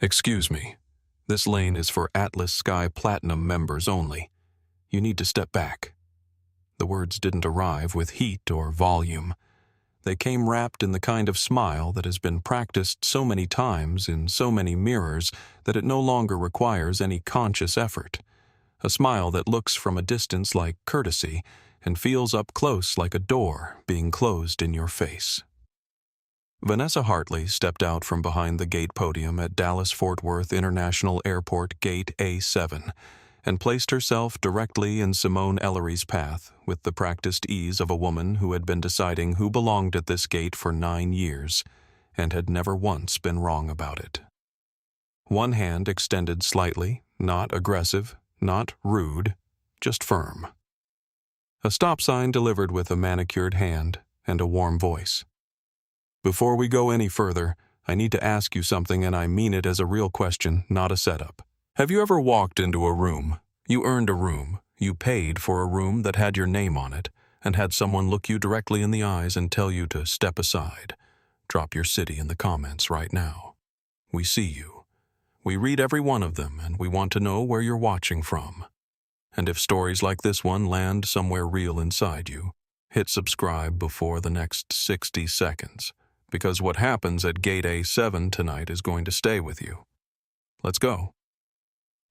Excuse me. This lane is for Atlas Sky Platinum members only. You need to step back. The words didn't arrive with heat or volume. They came wrapped in the kind of smile that has been practiced so many times in so many mirrors that it no longer requires any conscious effort. A smile that looks from a distance like courtesy and feels up close like a door being closed in your face. Vanessa Hartley stepped out from behind the gate podium at Dallas-Fort Worth International Airport Gate A7 and placed herself directly in Simone Ellery's path with the practiced ease of a woman who had been deciding who belonged at this gate for 9 years and had never once been wrong about it. One hand extended slightly, not aggressive, not rude, just firm. A stop sign delivered with a manicured hand and a warm voice. Before we go any further, I need to ask you something, and I mean it as a real question, not a setup. Have you ever walked into a room? You earned a room. You paid for a room that had your name on it and had someone look you directly in the eyes and tell you to step aside. Drop your city in the comments right now. We see you. We read every one of them, and we want to know where you're watching from. And if stories like this one land somewhere real inside you, hit subscribe before the next 60 seconds, because what happens at Gate A7 tonight is going to stay with you. Let's go.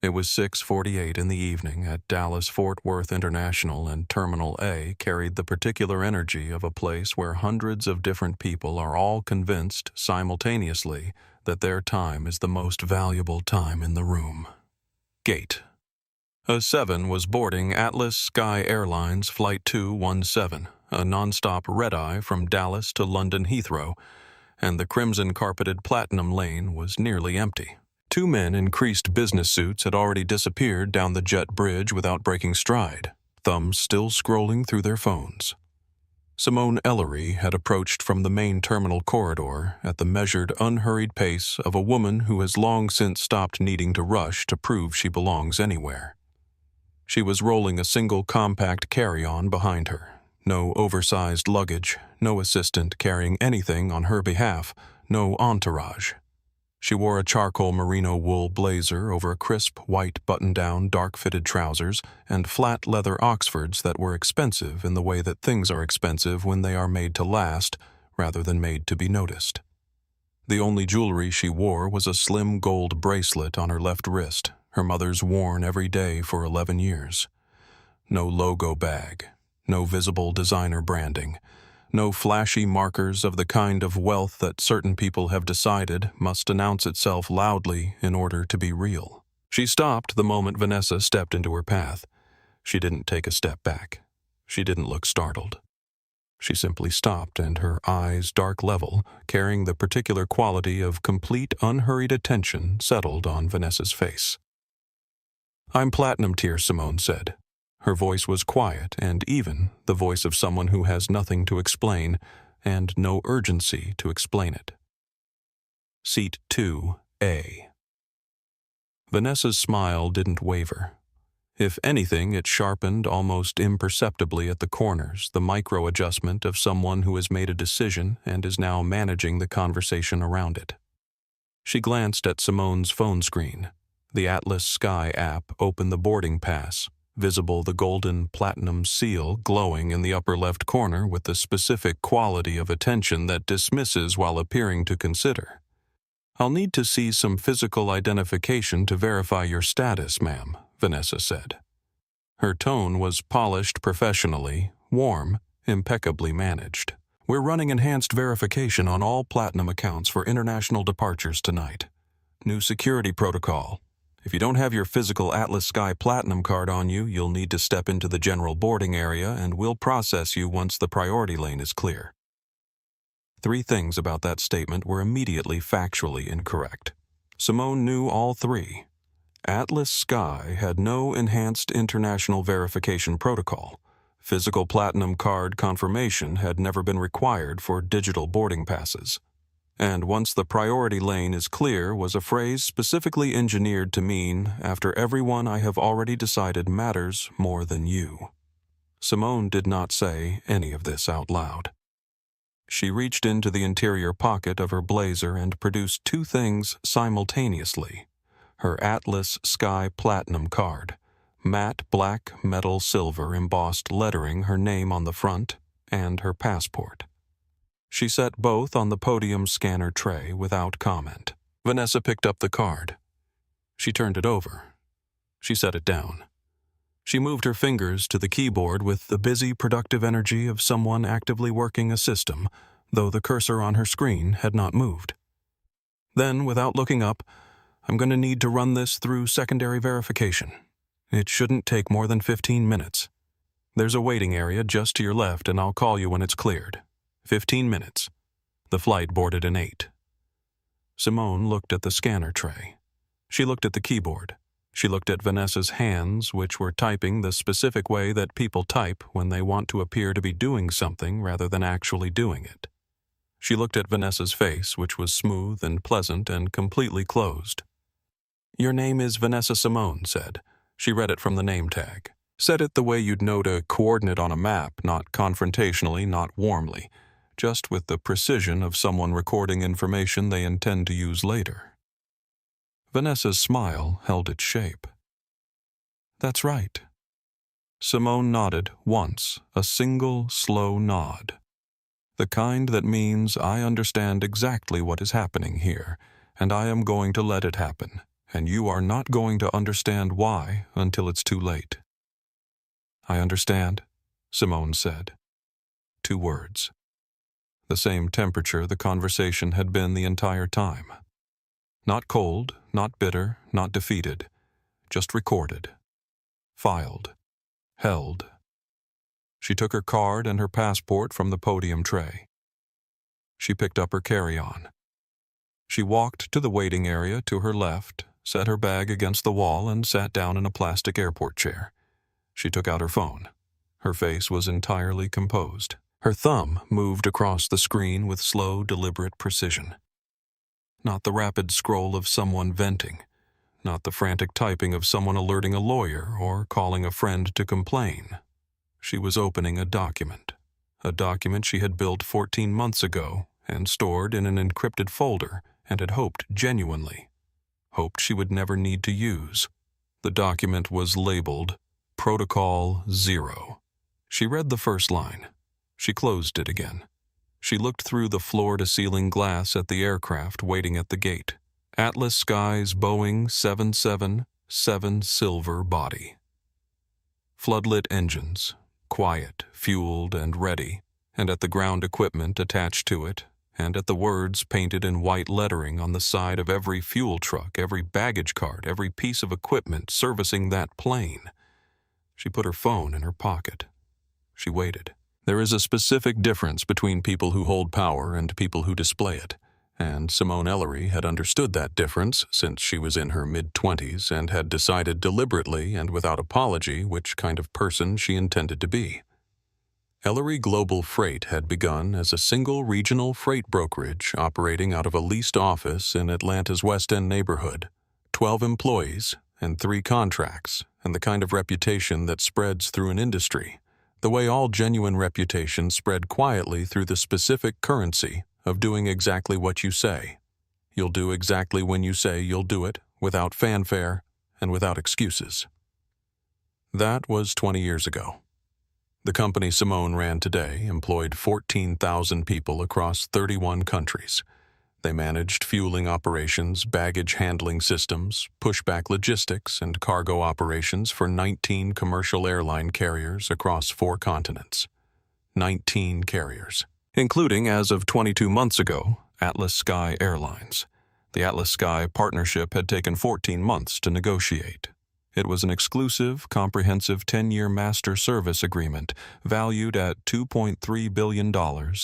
It was 6:48 in the evening at Dallas-Fort Worth International, and Terminal A carried the particular energy of a place where hundreds of different people are all convinced simultaneously that their time is the most valuable time in the room. Gate. A7 was boarding Atlas Sky Airlines Flight 217, a nonstop red-eye from Dallas to London Heathrow, and the crimson-carpeted platinum lane was nearly empty. 2 men in creased business suits had already disappeared down the jet bridge without breaking stride, thumbs still scrolling through their phones. Simone Ellery had approached from the main terminal corridor at the measured, unhurried pace of a woman who has long since stopped needing to rush to prove she belongs anywhere. She was rolling a single compact carry-on behind her. No oversized luggage, no assistant carrying anything on her behalf, no entourage. She wore a charcoal merino wool blazer over crisp white button-down dark-fitted trousers and flat leather Oxfords that were expensive in the way that things are expensive when they are made to last rather than made to be noticed. The only jewelry she wore was a slim gold bracelet on her left wrist, her mother's worn every day for 11 years. No logo bag, no visible designer branding, no flashy markers of the kind of wealth that certain people have decided must announce itself loudly in order to be real. She stopped the moment Vanessa stepped into her path. She didn't take a step back. She didn't look startled. She simply stopped, and her eyes, dark level, carrying the particular quality of complete, unhurried attention, settled on Vanessa's face. "I'm platinum tier," Simone said. Her voice was quiet and even, the voice of someone who has nothing to explain and no urgency to explain it. Seat 2A. Vanessa's smile didn't waver. If anything, it sharpened almost imperceptibly at the corners, the micro-adjustment of someone who has made a decision and is now managing the conversation around it. She glanced at Simone's phone screen. The Atlas Sky app opened the boarding pass, visible the golden platinum seal glowing in the upper left corner with the specific quality of attention that dismisses while appearing to consider. "I'll need to see some physical identification to verify your status, ma'am," Vanessa said. Her tone was polished professionally, warm, impeccably managed. "We're running enhanced verification on all platinum accounts for international departures tonight. New security protocol. If you don't have your physical Atlas Sky Platinum card on you, you'll need to step into the general boarding area, and we'll process you once the priority lane is clear." 3 things about that statement were immediately factually incorrect. Simone knew all 3. Atlas Sky had no enhanced international verification protocol. Physical platinum card confirmation had never been required for digital boarding passes. And "once the priority lane is clear" was a phrase specifically engineered to mean, "after everyone I have already decided matters more than you." Simone did not say any of this out loud. She reached into the interior pocket of her blazer and produced two things simultaneously: her Atlas Sky Platinum card, matte black metal silver embossed lettering her name on the front, and her passport. She set both on the podium scanner tray without comment. Vanessa picked up the card. She turned it over. She set it down. She moved her fingers to the keyboard with the busy, productive energy of someone actively working a system, though the cursor on her screen had not moved. Then, without looking up, "I'm going to need to run this through secondary verification. It shouldn't take more than 15 minutes. There's a waiting area just to your left, and I'll call you when it's cleared. 15 minutes. The flight boarded in 8. Simone looked at the scanner tray. She looked at the keyboard. She looked at Vanessa's hands, which were typing the specific way that people type when they want to appear to be doing something rather than actually doing it. She looked at Vanessa's face, which was smooth and pleasant and completely closed. "Your name is Vanessa," Simone said. She read it from the name tag. Said it the way you'd note a coordinate on a map, not confrontationally, not warmly, just with the precision of someone recording information they intend to use later. Vanessa's smile held its shape. "That's right." Simone nodded once, a single slow nod. "The kind that means I understand exactly what is happening here, and I am going to let it happen, and you are not going to understand why until it's too late." "I understand," Simone said. 2 words. The same temperature the conversation had been the entire time. Not cold, not bitter, not defeated, just recorded, filed, held. She took her card and her passport from the podium tray. She picked up her carry-on. She walked to the waiting area to her left, set her bag against the wall, and sat down in a plastic airport chair. She took out her phone. Her face was entirely composed. Her thumb moved across the screen with slow, deliberate precision. Not the rapid scroll of someone venting, not the frantic typing of someone alerting a lawyer or calling a friend to complain. She was opening a document she had built 14 months ago and stored in an encrypted folder and had hoped she would never need to use. The document was labeled Protocol 0. She read the first line. She closed it again. She looked through the floor-to-ceiling glass at the aircraft waiting at the gate. Atlas Sky's Boeing 777 silver body. Floodlit engines, quiet, fueled, and ready, and at the ground equipment attached to it, and at the words painted in white lettering on the side of every fuel truck, every baggage cart, every piece of equipment servicing that plane. She put her phone in her pocket. She waited. There is a specific difference between people who hold power and people who display it, and Simone Ellery had understood that difference since she was in her mid-20s and had decided deliberately and without apology which kind of person she intended to be. Ellery Global Freight had begun as a single regional freight brokerage operating out of a leased office in Atlanta's West End neighborhood, 12 employees and 3 contracts, and the kind of reputation that spreads through an industry, the way all genuine reputation spread quietly through the specific currency of doing exactly what you say. You'll do exactly when you say you'll do it, without fanfare and without excuses. That was 20 years ago. The company Simone ran today employed 14,000 people across 31 countries. They managed fueling operations, baggage handling systems, pushback logistics, and cargo operations for 19 commercial airline carriers across 4 continents. 19 carriers, including, as of 22 months ago, Atlas Sky Airlines. The Atlas Sky partnership had taken 14 months to negotiate. It was an exclusive, comprehensive 10-year master service agreement valued at $2.3 billion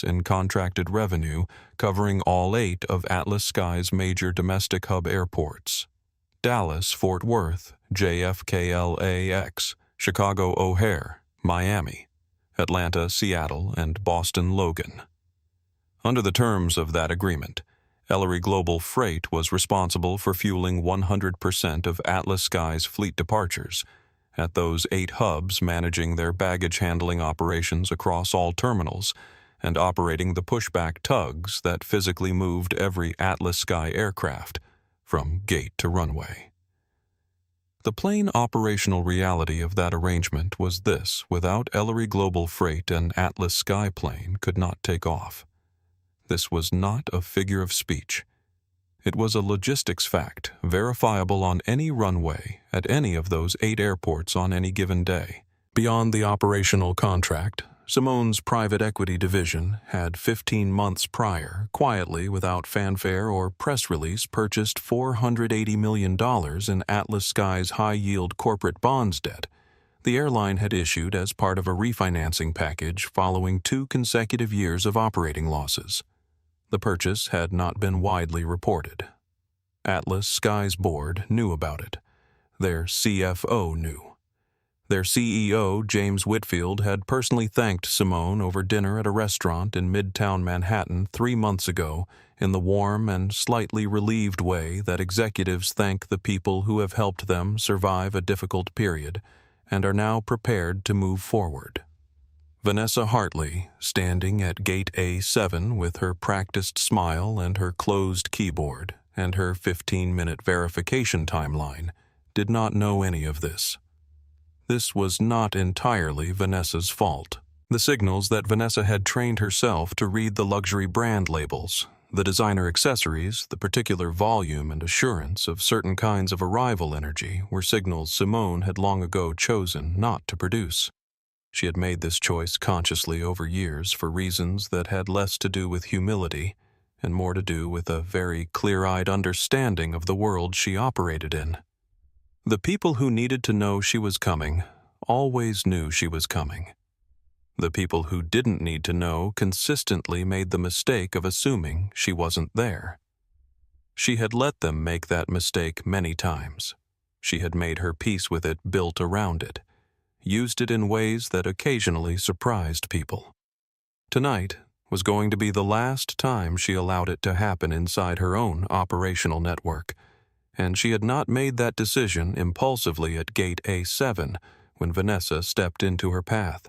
in contracted revenue, covering all 8 of Atlas Sky's major domestic hub airports: Dallas, Fort Worth, JFK LAX, Chicago O'Hare, Miami, Atlanta, Seattle, and Boston Logan. Under the terms of that agreement, Ellery Global Freight was responsible for fueling 100% of Atlas Sky's fleet departures, at those 8 hubs managing their baggage handling operations across all terminals, and operating the pushback tugs that physically moved every Atlas Sky aircraft from gate to runway. The plain operational reality of that arrangement was this: without Ellery Global Freight, an Atlas Sky plane could not take off. This was not a figure of speech. It was a logistics fact, verifiable on any runway at any of those 8 airports on any given day. Beyond the operational contract, Simone's private equity division had 15 months prior, quietly without fanfare or press release, purchased $480 million in Atlas Sky's high-yield corporate bonds debt the airline had issued as part of a refinancing package following 2 consecutive years of operating losses. The purchase had not been widely reported. Atlas Sky's board knew about it. Their CFO knew. Their CEO, James Whitfield, had personally thanked Simone over dinner at a restaurant in Midtown Manhattan 3 months ago in the warm and slightly relieved way that executives thank the people who have helped them survive a difficult period and are now prepared to move forward. Vanessa Hartley, standing at Gate A7 with her practiced smile and her closed keyboard and her 15-minute verification timeline, did not know any of this. This was not entirely Vanessa's fault. The signals that Vanessa had trained herself to read the luxury brand labels, the designer accessories, the particular volume and assurance of certain kinds of arrival energy were signals Simone had long ago chosen not to produce. She had made this choice consciously over years for reasons that had less to do with humility and more to do with a very clear-eyed understanding of the world she operated in. The people who needed to know she was coming always knew she was coming. The people who didn't need to know consistently made the mistake of assuming she wasn't there. She had let them make that mistake many times. She had made her peace with it, built around it, used it in ways that occasionally surprised people. Tonight was going to be the last time she allowed it to happen inside her own operational network, and she had not made that decision impulsively at Gate A7 when Vanessa stepped into her path.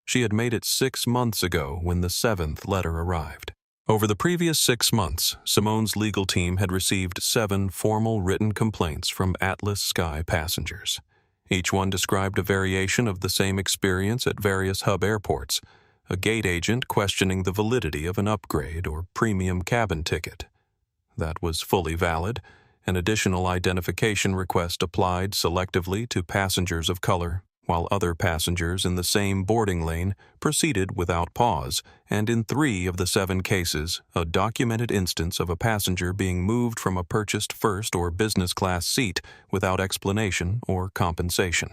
She had made it 6 months ago when the 7th letter arrived. Over the previous 6 months, Simone's legal team had received 7 formal written complaints from Atlas Sky passengers. Each one described a variation of the same experience at various hub airports, a gate agent questioning the validity of an upgrade or premium cabin ticket. That was fully valid. An additional identification request applied selectively to passengers of color, while other passengers in the same boarding lane proceeded without pause, and in 3 of the 7 cases, a documented instance of a passenger being moved from a purchased first or business class seat without explanation or compensation.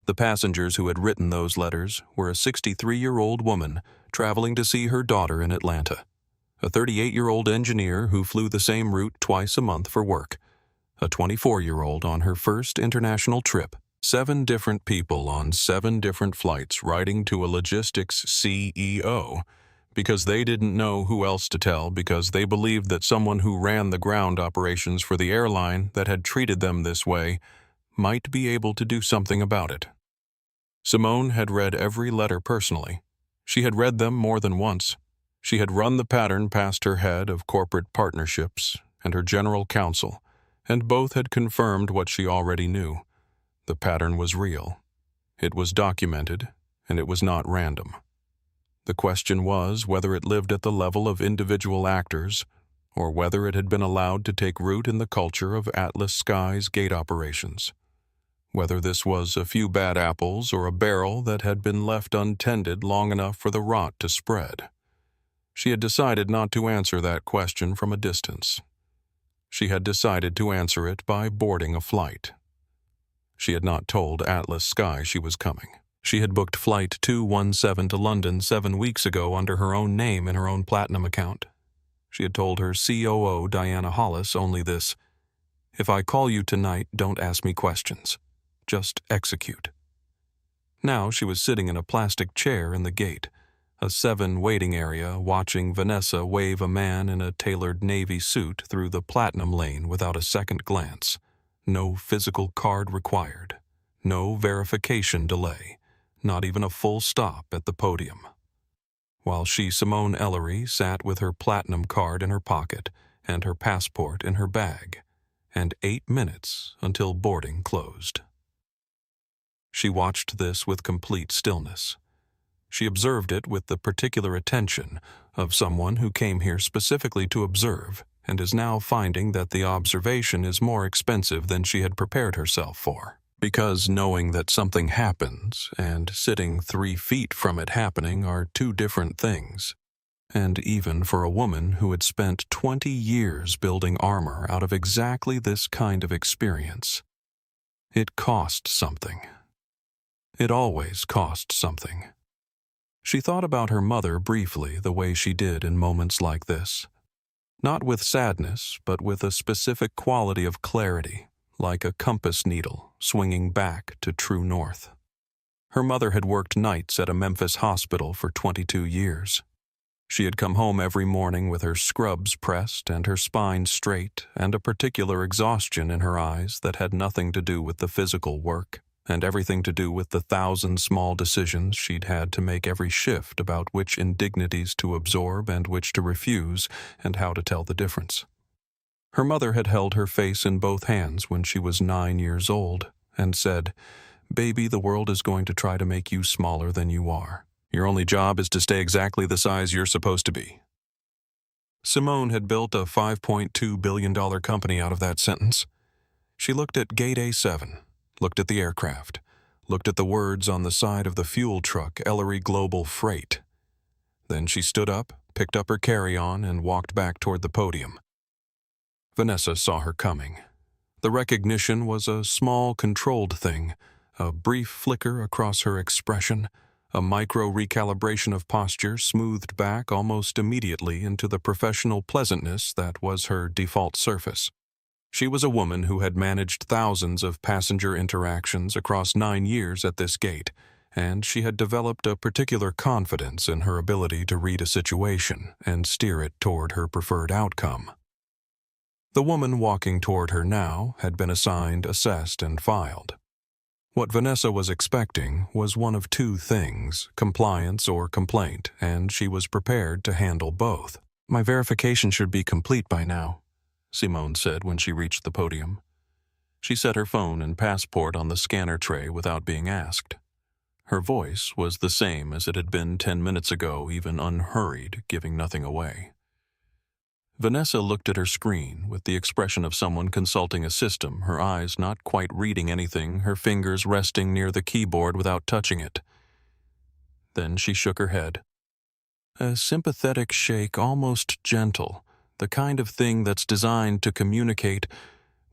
The passengers who had written those letters were a 63-year-old woman traveling to see her daughter in Atlanta, a 38-year-old engineer who flew the same route twice a month for work, a 24-year-old on her first international trip, 7 different people on 7 different flights writing to a logistics CEO because they didn't know who else to tell, because they believed that someone who ran the ground operations for the airline that had treated them this way might be able to do something about it. Simone had read every letter personally. She had read them more than once. She had run the pattern past her head of corporate partnerships and her general counsel, and both had confirmed what she already knew. The pattern was real. It was documented, and it was not random. The question was whether it lived at the level of individual actors, or whether it had been allowed to take root in the culture of Atlas Sky's gate operations. Whether this was a few bad apples or a barrel that had been left untended long enough for the rot to spread. She had decided not to answer that question from a distance. She had decided to answer it by boarding a flight. She had not told Atlas Sky she was coming. She had booked Flight 217 to London 7 weeks ago under her own name in her own Platinum account. She had told her COO, Diana Hollis, only this: "If I call you tonight, don't ask me questions. Just execute." Now she was sitting in a plastic chair in the gate, a 7 waiting area, watching Vanessa wave a man in a tailored navy suit through the Platinum lane without a second glance. No physical card required. No verification delay. Not even a full stop at the podium. while Simone Ellery, sat with her platinum card in her pocket and her passport in her bag, and 8 minutes until boarding closed. She watched this with complete stillness. She observed it with the particular attention of someone who came here specifically to observe and is now finding that the observation is more expensive than she had prepared herself for. Because knowing that something happens and sitting 3 feet from it happening are two different things. And even for a woman who had spent 20 years building armor out of exactly this kind of experience, it cost something. It always cost something. She thought about her mother briefly the way she did in moments like this. Not with sadness, but with a specific quality of clarity, like a compass needle swinging back to true north. Her mother had worked nights at a Memphis hospital for 22 years. She had come home every morning with her scrubs pressed and her spine straight and a particular exhaustion in her eyes that had nothing to do with the physical work and everything to do with the 1,000 small decisions she'd had to make every shift about which indignities to absorb and which to refuse and how to tell the difference. Her mother had held her face in both hands when she was 9 years old and said, "Baby, the world is going to try to make you smaller than you are. Your only job is to stay exactly the size you're supposed to be." Simone had built a $5.2 billion company out of that sentence. She looked at Gate A7, looked at the aircraft, looked at the words on the side of the fuel truck, Ellery Global Freight. Then she stood up, picked up her carry-on, and walked back toward the podium. Vanessa saw her coming. The recognition was a small, controlled thing, a brief flicker across her expression, a micro-recalibration of posture smoothed back almost immediately into the professional pleasantness that was her default surface. She was a woman who had managed thousands of passenger interactions across 9 years at this gate, and she had developed a particular confidence in her ability to read a situation and steer it toward her preferred outcome. The woman walking toward her now had been assigned, assessed, and filed. What Vanessa was expecting was one of two things, compliance or complaint, and she was prepared to handle both. "My verification should be complete by now," Simone said when she reached the podium. She set her phone and passport on the scanner tray without being asked. Her voice was the same as it had been 10 minutes ago, even unhurried, giving nothing away. Vanessa looked at her screen with the expression of someone consulting a system, her eyes not quite reading anything, her fingers resting near the keyboard without touching it. Then she shook her head. A sympathetic shake, almost gentle, the kind of thing that's designed to communicate,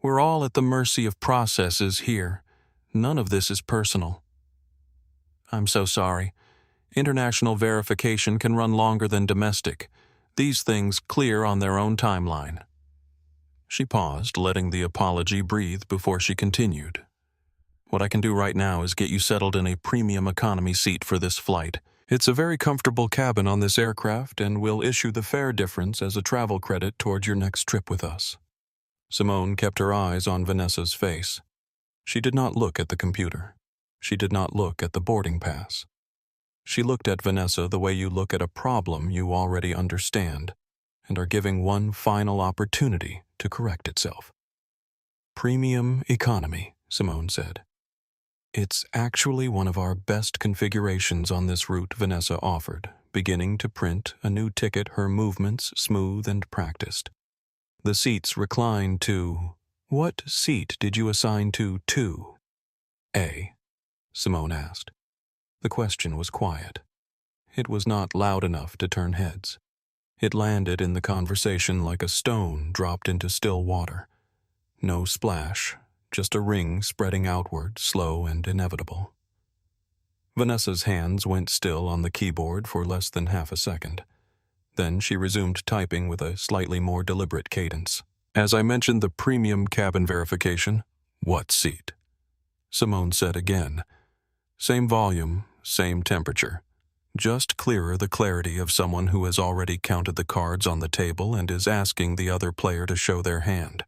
"We're all at the mercy of processes here. None of this is personal." "I'm so sorry. International verification can run longer than domestic. These things clear on their own timeline." She paused, letting the apology breathe before she continued. "What I can do right now is get you settled in a premium economy seat for this flight. It's a very comfortable cabin on this aircraft, and we'll issue the fare difference as a travel credit toward your next trip with us." Simone kept her eyes on Vanessa's face. She did not look at the computer. She did not look at the boarding pass. She looked at Vanessa the way you look at a problem you already understand and are giving one final opportunity to correct itself. "Premium economy," Simone said. "It's actually one of our best configurations on this route," Vanessa offered, beginning to print a new ticket, her movements smooth and practiced. "The seats recline to—" "What seat did you assign to 2? A?" Simone asked. The question was quiet. It was not loud enough to turn heads. It landed in the conversation like a stone dropped into still water. No splash, just a ring spreading outward, slow and inevitable. Vanessa's hands went still on the keyboard for less than half a second. Then she resumed typing with a slightly more deliberate cadence. "As I mentioned the premium cabin verification." "What seat?" Simone said again. Same volume, same temperature. Just clearer the clarity of someone who has already counted the cards on the table and is asking the other player to show their hand.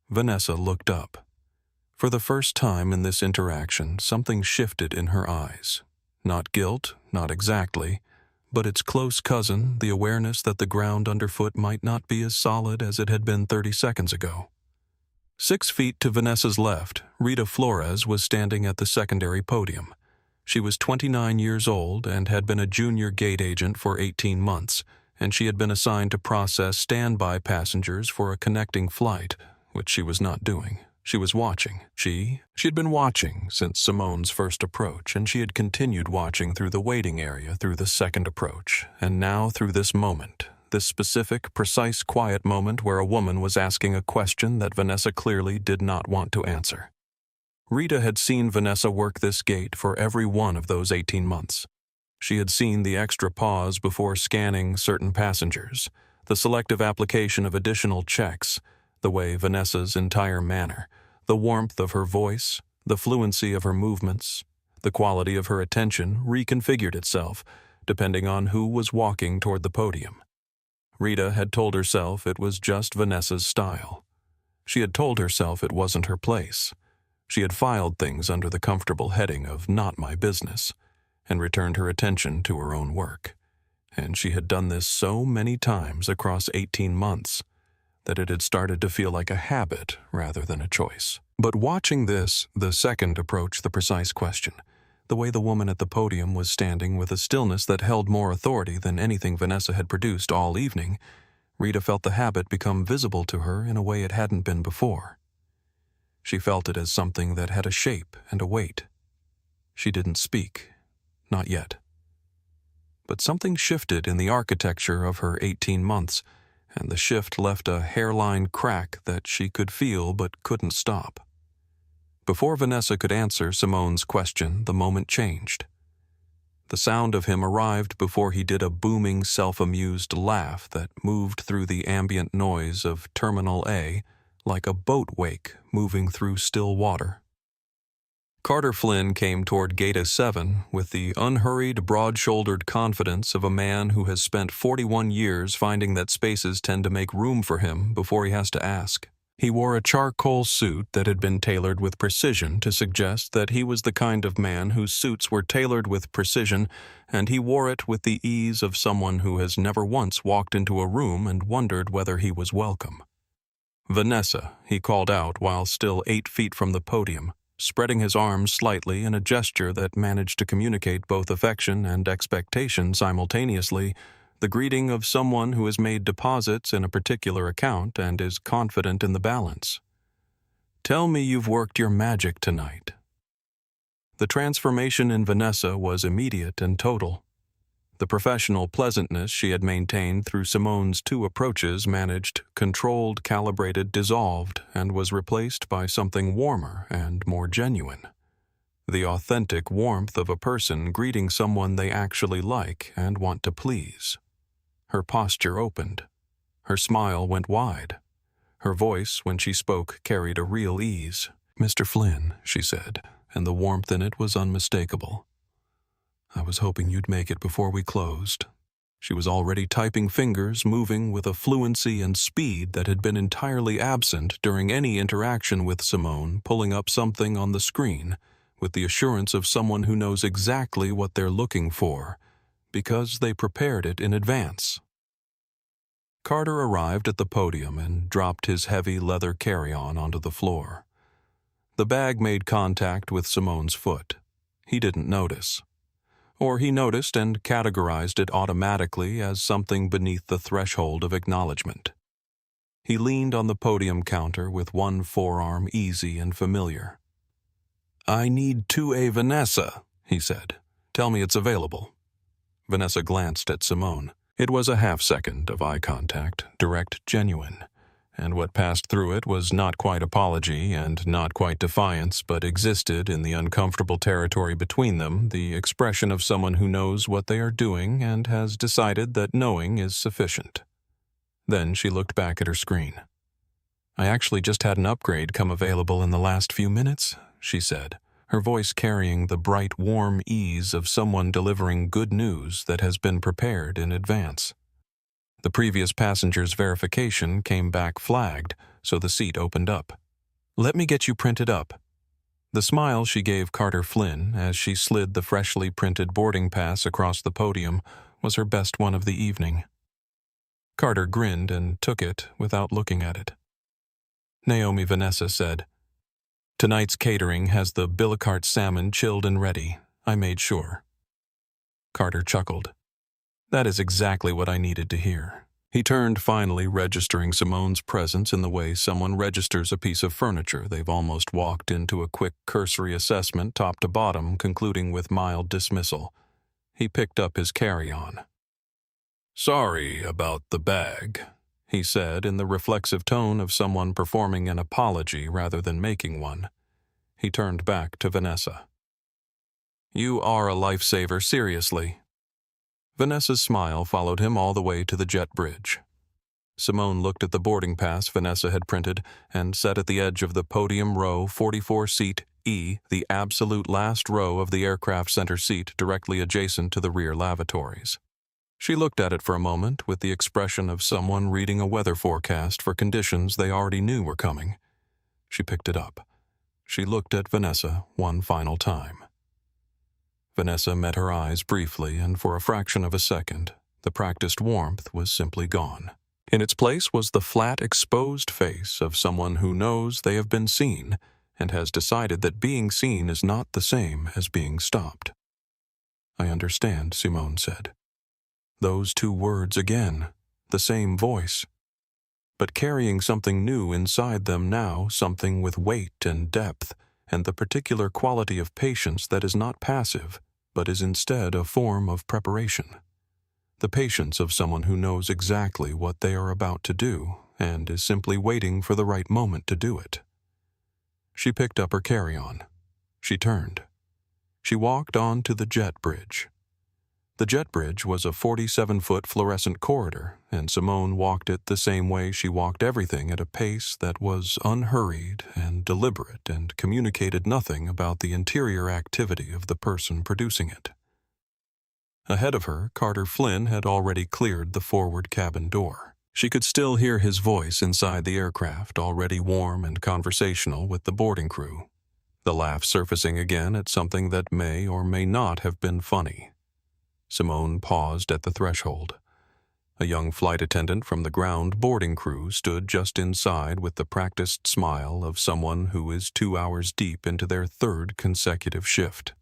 Vanessa looked up. For the first time in this interaction, something shifted in her eyes. Not guilt, not exactly, but its close cousin, the awareness that the ground underfoot might not be as solid as it had been 30 seconds ago. 6 feet to Vanessa's left, Rita Flores was standing at the secondary podium. She was 29 years old and had been a junior gate agent for 18 months, and she had been assigned to process standby passengers for a connecting flight, which she was not doing. She was watching. She'd been watching since Simone's first approach, and she had continued watching through the waiting area through the second approach, and now through this moment, this specific, precise, quiet moment where a woman was asking a question that Vanessa clearly did not want to answer. Rita had seen Vanessa work this gate for every one of those 18 months. She had seen the extra pause before scanning certain passengers, the selective application of additional checks, the way Vanessa's entire manner, the warmth of her voice, the fluency of her movements, the quality of her attention reconfigured itself, depending on who was walking toward the podium. Rita had told herself it was just Vanessa's style. She had told herself it wasn't her place. She had filed things under the comfortable heading of "not my business," and returned her attention to her own work. And she had done this so many times across 18 months that it had started to feel like a habit rather than a choice. But watching this, the second approach the precise question, the way the woman at the podium was standing with a stillness that held more authority than anything Vanessa had produced all evening, Rita felt the habit become visible to her in a way it hadn't been before. She felt it as something that had a shape and a weight. She didn't speak, not yet. But something shifted in the architecture of her 18 months, and the shift left a hairline crack that she could feel but couldn't stop. Before Vanessa could answer Simone's question, the moment changed. The sound of him arrived before he did a booming, self-amused laugh that moved through the ambient noise of Terminal A like a boat wake moving through still water. Carter Flynn came toward Gate A7 with the unhurried, broad-shouldered confidence of a man who has spent 41 years finding that spaces tend to make room for him before he has to ask. He wore a charcoal suit that had been tailored with precision to suggest that he was the kind of man whose suits were tailored with precision, and he wore it with the ease of someone who has never once walked into a room and wondered whether he was welcome. "Vanessa," he called out while still 8 feet from the podium, spreading his arms slightly in a gesture that managed to communicate both affection and expectation simultaneously, the greeting of someone who has made deposits in a particular account and is confident in the balance. "Tell me you've worked your magic tonight." The transformation in Vanessa was immediate and total. The professional pleasantness she had maintained through Simone's 2 approaches managed, controlled, calibrated, dissolved, and was replaced by something warmer and more genuine. The authentic warmth of a person greeting someone they actually like and want to please. Her posture opened. Her smile went wide. Her voice, when she spoke, carried a real ease. "Mr. Flynn," she said, and the warmth in it was unmistakable. "I was hoping you'd make it before we closed." She was already typing fingers, moving with a fluency and speed that had been entirely absent during any interaction with Simone, pulling up something on the screen, with the assurance of someone who knows exactly what they're looking for, because they prepared it in advance. Carter arrived at the podium and dropped his heavy leather carry-on onto the floor. The bag made contact with Simone's foot. He didn't notice. Or he noticed and categorized it automatically as something beneath the threshold of acknowledgement. He leaned on the podium counter with one forearm easy and familiar. "I need 2A Vanessa," he said. "Tell me it's available." Vanessa glanced at Simone. It was a half-second of eye contact, direct, genuine, and what passed through it was not quite apology and not quite defiance, but existed in the uncomfortable territory between them, the expression of someone who knows what they are doing and has decided that knowing is sufficient. Then she looked back at her screen. "I actually just had an upgrade come available in the last few minutes," she said, her voice carrying the bright, warm ease of someone delivering good news that has been prepared in advance. The previous passenger's verification came back flagged, so the seat opened up. "Let me get you printed up." The smile she gave Carter Flynn as she slid the freshly printed boarding pass across the podium was her best one of the evening. Carter grinned and took it without looking at it. Naomi Vanessa said, "Tonight's catering has the billicart salmon chilled and ready. I made sure." Carter chuckled. "That is exactly what I needed to hear." He turned, finally registering Simone's presence in the way someone registers a piece of furniture they've almost walked into a quick cursory assessment top to bottom, concluding with mild dismissal. He picked up his carry-on. "Sorry about the bag," he said in the reflexive tone of someone performing an apology rather than making one. He turned back to Vanessa. "You are a lifesaver, seriously." Vanessa's smile followed him all the way to the jet bridge. Simone looked at the boarding pass Vanessa had printed and sat at the edge of the podium row 44-seat E, the absolute last row of the aircraft center seat directly adjacent to the rear lavatories. She looked at it for a moment with the expression of someone reading a weather forecast for conditions they already knew were coming. She picked it up. She looked at Vanessa one final time. Vanessa met her eyes briefly, and for a fraction of a second, the practiced warmth was simply gone. In its place was the flat, exposed face of someone who knows they have been seen and has decided that being seen is not the same as being stopped. "I understand," Simone said. Those two words again, the same voice, but carrying something new inside them now, something with weight and depth, and the particular quality of patience that is not passive, but is instead a form of preparation. The patience of someone who knows exactly what they are about to do and is simply waiting for the right moment to do it. She picked up her carry-on. She turned. She walked on to the jet bridge. The jet bridge was a 47-foot fluorescent corridor, and Simone walked it the same way she walked everything at a pace that was unhurried and deliberate and communicated nothing about the interior activity of the person producing it. Ahead of her, Carter Flynn had already cleared the forward cabin door. She could still hear his voice inside the aircraft, already warm and conversational with the boarding crew, the laugh surfacing again at something that may or may not have been funny. Simone paused at the threshold. A young flight attendant from the ground boarding crew stood just inside with the practiced smile of someone who is 2 hours deep into their third consecutive shift.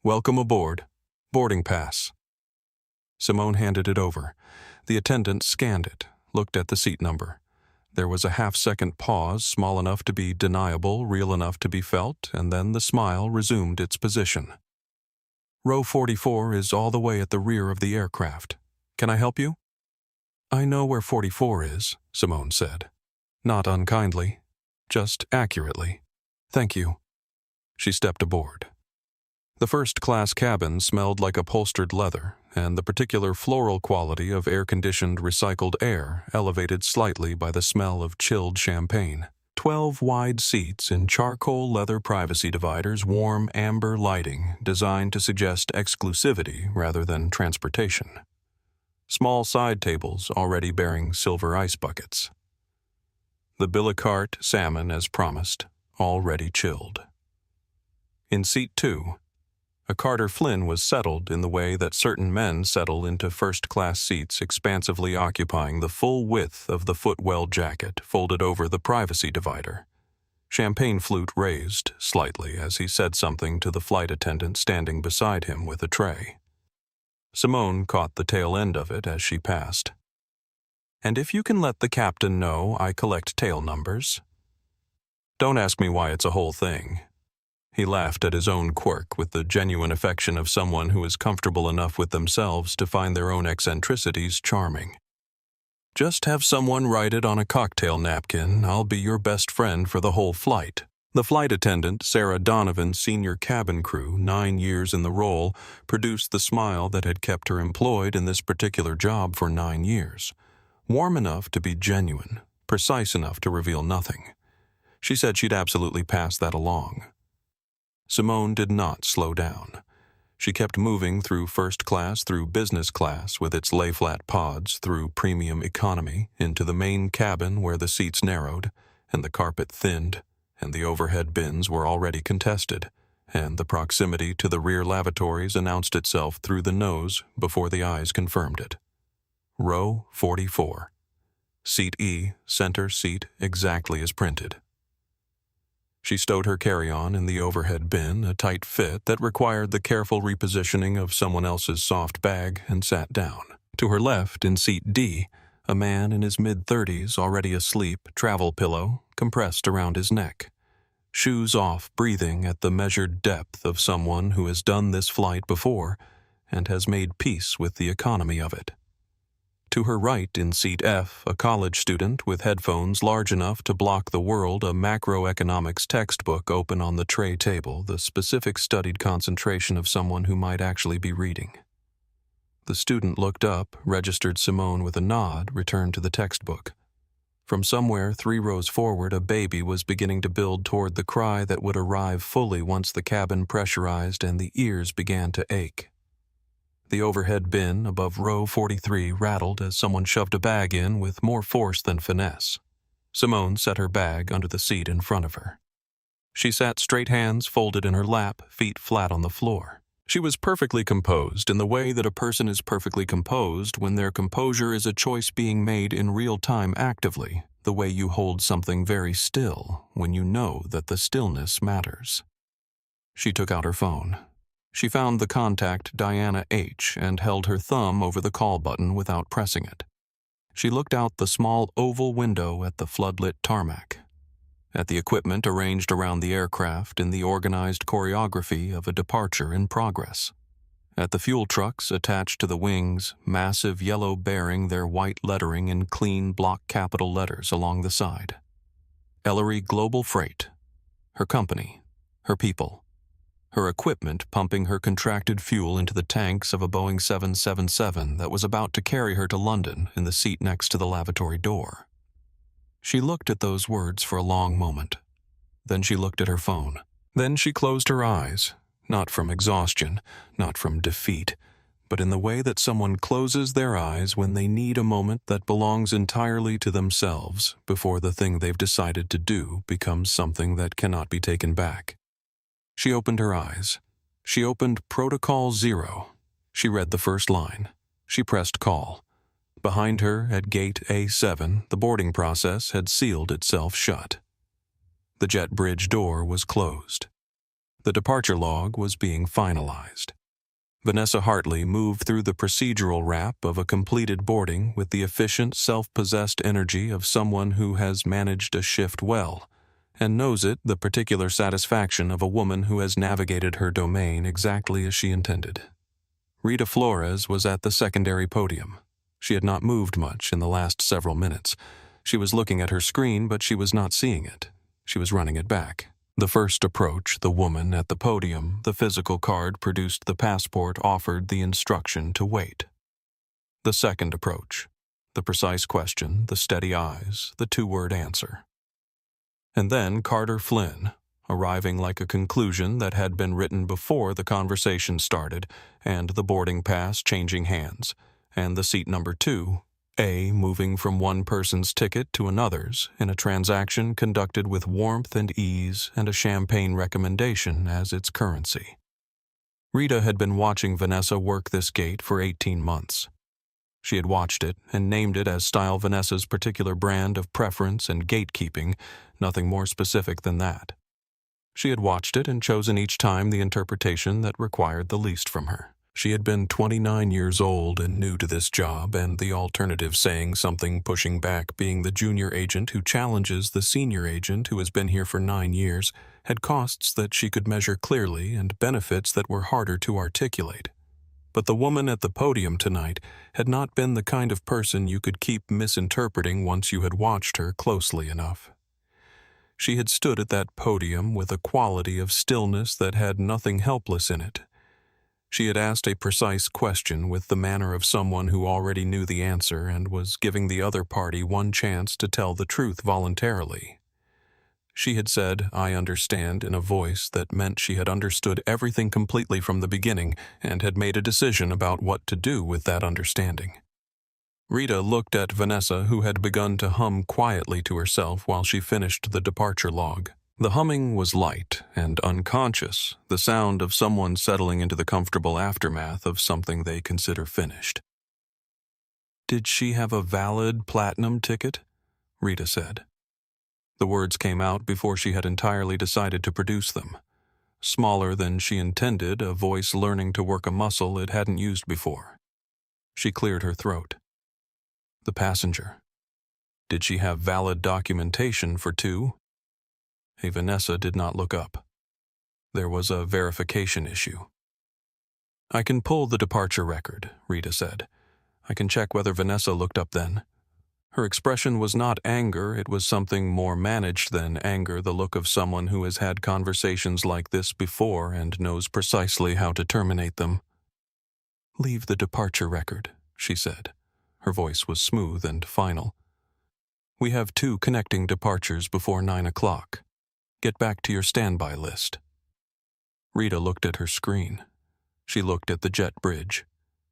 "Welcome aboard. Boarding pass." Simone handed it over. The attendant scanned it, looked at the seat number. There was a half-second pause, small enough to be deniable, real enough to be felt, and then the smile resumed its position. "Row 44 is all the way at the rear of the aircraft. Can I help you?" "I know where 44 is," Simone said. Not unkindly, just accurately. "Thank you." She stepped aboard. The first-class cabin smelled like upholstered leather, and the particular floral quality of air-conditioned recycled air elevated slightly by the smell of chilled champagne. 12 wide seats in charcoal leather privacy dividers, warm amber lighting designed to suggest exclusivity rather than transportation. Small side tables already bearing silver ice buckets. The billicart salmon as promised, already chilled. In seat 2, a Carter Flynn was settled in the way that certain men settle into first-class seats, expansively occupying the full width of the footwell jacket folded over the privacy divider. Champagne flute raised slightly as he said something to the flight attendant standing beside him with a tray. Simone caught the tail end of it as she passed. "And if you can let the captain know I collect tail numbers." "Don't ask me why it's a whole thing." He laughed at his own quirk with the genuine affection of someone who is comfortable enough with themselves to find their own eccentricities charming. "Just have someone write it on a cocktail napkin. I'll be your best friend for the whole flight." The flight attendant, Sarah Donovan, senior cabin crew, 9 years in the role, produced the smile that had kept her employed in this particular job for 9 years. Warm enough to be genuine, precise enough to reveal nothing. She said she'd absolutely pass that along. Simone did not slow down. She kept moving through first class, through business class with its lay-flat pods, through premium economy, into the main cabin where the seats narrowed, and the carpet thinned, and the overhead bins were already contested, and the proximity to the rear lavatories announced itself through the nose before the eyes confirmed it. Row 44. Seat E, center seat, exactly as printed. She stowed her carry-on in the overhead bin, a tight fit that required the careful repositioning of someone else's soft bag, and sat down. To her left, in seat D, a man in his mid-30s, already asleep, travel pillow compressed around his neck. Shoes off, breathing at the measured depth of someone who has done this flight before and has made peace with the economy of it. To her right, in seat F, a college student with headphones large enough to block the world, a macroeconomics textbook open on the tray table, the specific studied concentration of someone who might actually be reading. The student looked up, registered Simone with a nod, returned to the textbook. From somewhere 3 rows forward, a baby was beginning to build toward the cry that would arrive fully once the cabin pressurized and the ears began to ache. The overhead bin above row 43 rattled as someone shoved a bag in with more force than finesse. Simone set her bag under the seat in front of her. She sat straight, hands folded in her lap, feet flat on the floor. She was perfectly composed in the way that a person is perfectly composed when their composure is a choice being made in real time actively, the way you hold something very still when you know that the stillness matters. She took out her phone. She found the contact Diana H. and held her thumb over the call button without pressing it. She looked out the small oval window at the floodlit tarmac, at the equipment arranged around the aircraft in the organized choreography of a departure in progress, at the fuel trucks attached to the wings, massive yellow bearing their white lettering in clean block capital letters along the side. Ellery Global Freight, her company, her people, her equipment pumping her contracted fuel into the tanks of a Boeing 777 that was about to carry her to London in the seat next to the lavatory door. She looked at those words for a long moment. Then she looked at her phone. Then she closed her eyes, not from exhaustion, not from defeat, but in the way that someone closes their eyes when they need a moment that belongs entirely to themselves before the thing they've decided to do becomes something that cannot be taken back. She opened her eyes. She opened Protocol 0. She read the first line. She pressed call. Behind her, at gate A7, the boarding process had sealed itself shut. The jet bridge door was closed. The departure log was being finalized. Vanessa Hartley moved through the procedural wrap of a completed boarding with the efficient, self-possessed energy of someone who has managed a shift well, and knows it the particular satisfaction of a woman who has navigated her domain exactly as she intended. Rita Flores was at the secondary podium. She had not moved much in the last several minutes. She was looking at her screen, but she was not seeing it. She was running it back. The first approach, the woman at the podium, the physical card produced the passport, offered the instruction to wait. The second approach, the precise question, the steady eyes, the 2-word answer. And then Carter Flynn, arriving like a conclusion that had been written before the conversation started, and the boarding pass changing hands, and the seat number 2, A, moving from one person's ticket to another's in a transaction conducted with warmth and ease and a champagne recommendation as its currency. Rita had been watching Vanessa work this gate for 18 months. She had watched it and named it as Style Vanessa's particular brand of preference and gatekeeping, nothing more specific than that. She had watched it and chosen each time the interpretation that required the least from her. She had been 29 years old and new to this job, and the alternative saying something pushing back being the junior agent who challenges the senior agent who has been here for 9 years had costs that she could measure clearly and benefits that were harder to articulate. But the woman at the podium tonight had not been the kind of person you could keep misinterpreting once you had watched her closely enough. She had stood at that podium with a quality of stillness that had nothing helpless in it. She had asked a precise question with the manner of someone who already knew the answer and was giving the other party one chance to tell the truth voluntarily. She had said, "I understand," in a voice that meant she had understood everything completely from the beginning and had made a decision about what to do with that understanding. Rita looked at Vanessa, who had begun to hum quietly to herself while she finished the departure log. The humming was light and unconscious, the sound of someone settling into the comfortable aftermath of something they consider finished. "Did she have a valid platinum ticket?" Rita said. The words came out before she had entirely decided to produce them. Smaller than she intended, a voice learning to work a muscle it hadn't used before. She cleared her throat. The passenger. Did she have valid documentation for 2? A Vanessa did not look up. There was a verification issue. "I can pull the departure record," Rita said. "I can check whether Vanessa looked up then." Her expression was not anger, it was something more managed than anger, the look of someone who has had conversations like this before and knows precisely how to terminate them. "Leave the departure record," she said. Her voice was smooth and final. "We have 2 connecting departures before 9 o'clock. Get back to your standby list." Rita looked at her screen. She looked at the jet bridge.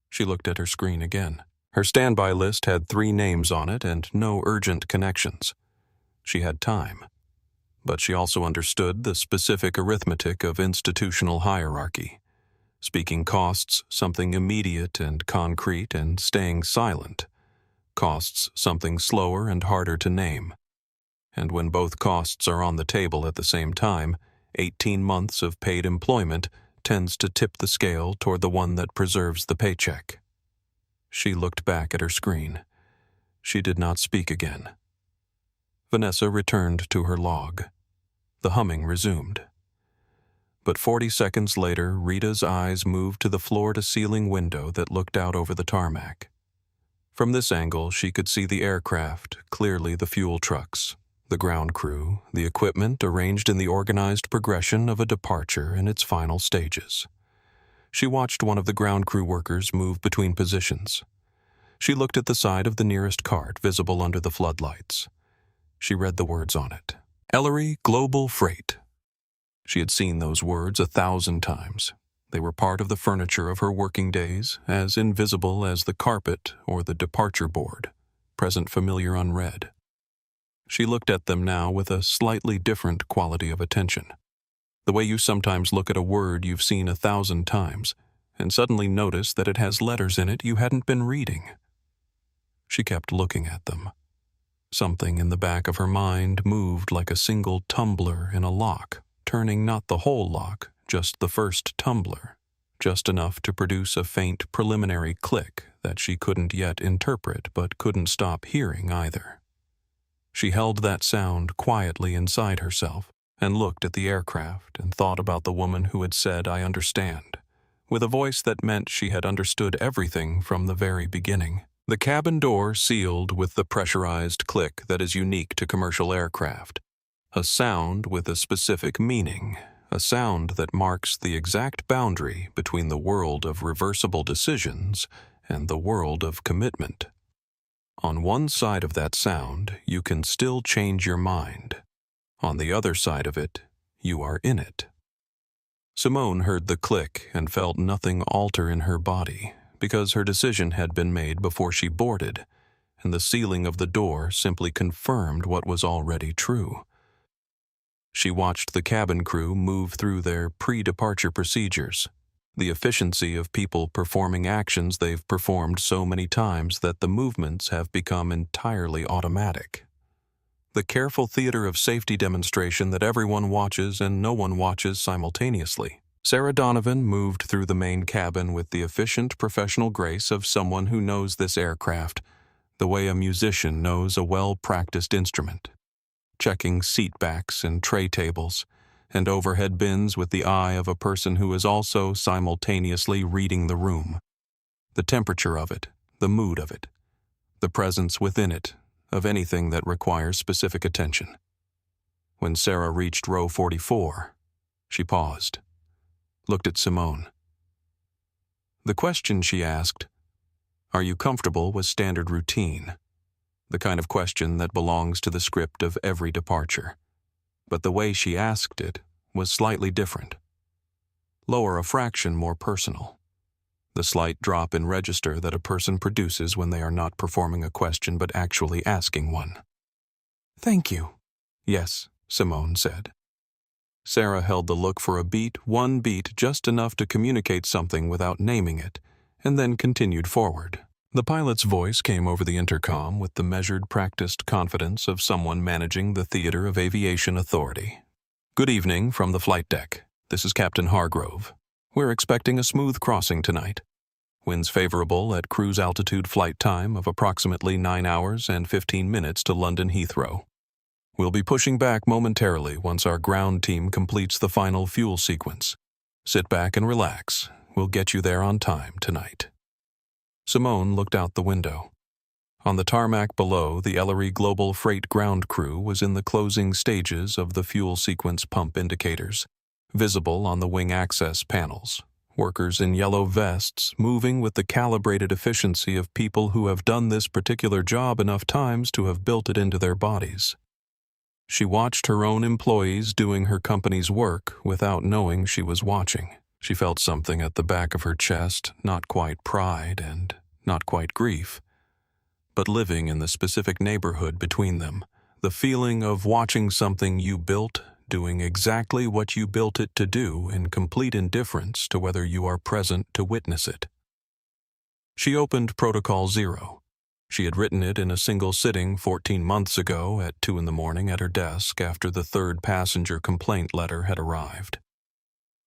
She looked at her screen again. Her standby list had 3 names on it and no urgent connections. She had time. But she also understood the specific arithmetic of institutional hierarchy. Speaking costs something immediate and concrete, and staying silent costs something slower and harder to name. And when both costs are on the table at the same time, 18 months of paid employment tends to tip the scale toward the one that preserves the paycheck. She looked back at her screen. She did not speak again. Vanessa returned to her log. The humming resumed. But 40 seconds later, Rita's eyes moved to the floor-to-ceiling window that looked out over the tarmac. From this angle, she could see the aircraft, clearly the fuel trucks, the ground crew, the equipment arranged in the organized progression of a departure in its final stages. She watched one of the ground crew workers move between positions. She looked at the side of the nearest cart visible under the floodlights. She read the words on it. Ellery Global Freight. She had seen those words 1,000 times. They were part of the furniture of her working days, as invisible as the carpet or the departure board, present familiar unread. She looked at them now with a slightly different quality of attention. The way you sometimes look at a word you've seen 1,000 times, and suddenly notice that it has letters in it you hadn't been reading. She kept looking at them. Something in the back of her mind moved like a single tumbler in a lock, turning not the whole lock, just the first tumbler, just enough to produce a faint preliminary click that she couldn't yet interpret but couldn't stop hearing either. She held that sound quietly inside herself, and looked at the aircraft and thought about the woman who had said, "I understand," with a voice that meant she had understood everything from the very beginning. The cabin door sealed with the pressurized click that is unique to commercial aircraft. A sound with a specific meaning, a sound that marks the exact boundary between the world of reversible decisions and the world of commitment. On one side of that sound, you can still change your mind. On the other side of it, you are in it. Simone heard the click and felt nothing alter in her body, because her decision had been made before she boarded, and the sealing of the door simply confirmed what was already true. She watched the cabin crew move through their pre-departure procedures, the efficiency of people performing actions they've performed so many times that the movements have become entirely automatic. The careful theater of safety demonstration that everyone watches and no one watches simultaneously. Sarah Donovan moved through the main cabin with the efficient professional grace of someone who knows this aircraft, the way a musician knows a well-practiced instrument, checking seat backs and tray tables, and overhead bins with the eye of a person who is also simultaneously reading the room, the temperature of it, the mood of it, the presence within it of anything that requires specific attention. When Sarah reached row 44, she paused, looked at Simone. The question she asked, "Are you comfortable?" was standard routine, the kind of question that belongs to the script of every departure. But the way she asked it was slightly different. Lower a fraction more personal. The slight drop in register that a person produces when they are not performing a question but actually asking one. "Thank you." "Yes," Simone said. Sarah held the look for a beat, one beat just enough to communicate something without naming it, and then continued forward. The pilot's voice came over the intercom with the measured, practiced confidence of someone managing the theater of aviation authority. "Good evening from the flight deck. This is Captain Hargrove. We're expecting a smooth crossing tonight. Winds favorable at cruise altitude flight time of approximately 9 hours and 15 minutes to London Heathrow. We'll be pushing back momentarily once our ground team completes the final fuel sequence. Sit back and relax. We'll get you there on time tonight." Simone looked out the window. On the tarmac below, the Ellery Global Freight ground crew was in the closing stages of the fuel sequence pump indicators, visible on the wing access panels. Workers in yellow vests moving with the calibrated efficiency of people who have done this particular job enough times to have built it into their bodies. She watched her own employees doing her company's work without knowing she was watching. She felt something at the back of her chest, not quite pride and not quite grief, but living in the specific neighborhood between them, the feeling of watching something you built, doing exactly what you built it to do in complete indifference to whether you are present to witness it. She opened Protocol 0. She had written it in a single sitting 14 months ago at 2 a.m. at her desk after the third passenger complaint letter had arrived.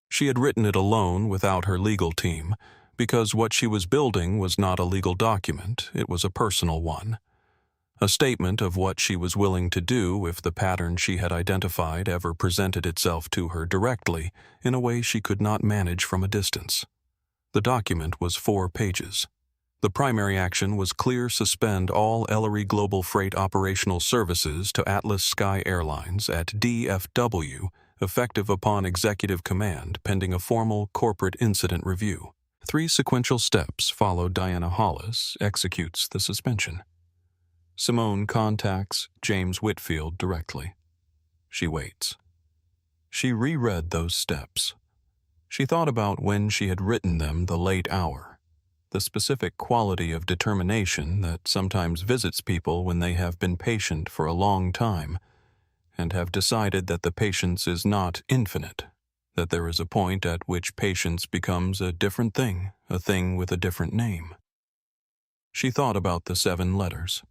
She had written it alone without her legal team, because what she was building was not a legal document, it was a personal one. A statement of what she was willing to do if the pattern she had identified ever presented itself to her directly in a way she could not manage from a distance. The document was 4 pages. The primary action was clear suspend all Ellery Global Freight operational services to Atlas Sky Airlines at DFW, effective upon executive command pending a formal corporate incident review. 3 sequential steps followed. Diana Hollis executes the suspension. Simone contacts James Whitfield directly. She waits. She reread those steps. She thought about when she had written them, the late hour, the specific quality of determination that sometimes visits people when they have been patient for a long time and have decided that the patience is not infinite, that there is a point at which patience becomes a different thing, a thing with a different name. She thought about the 7 letters.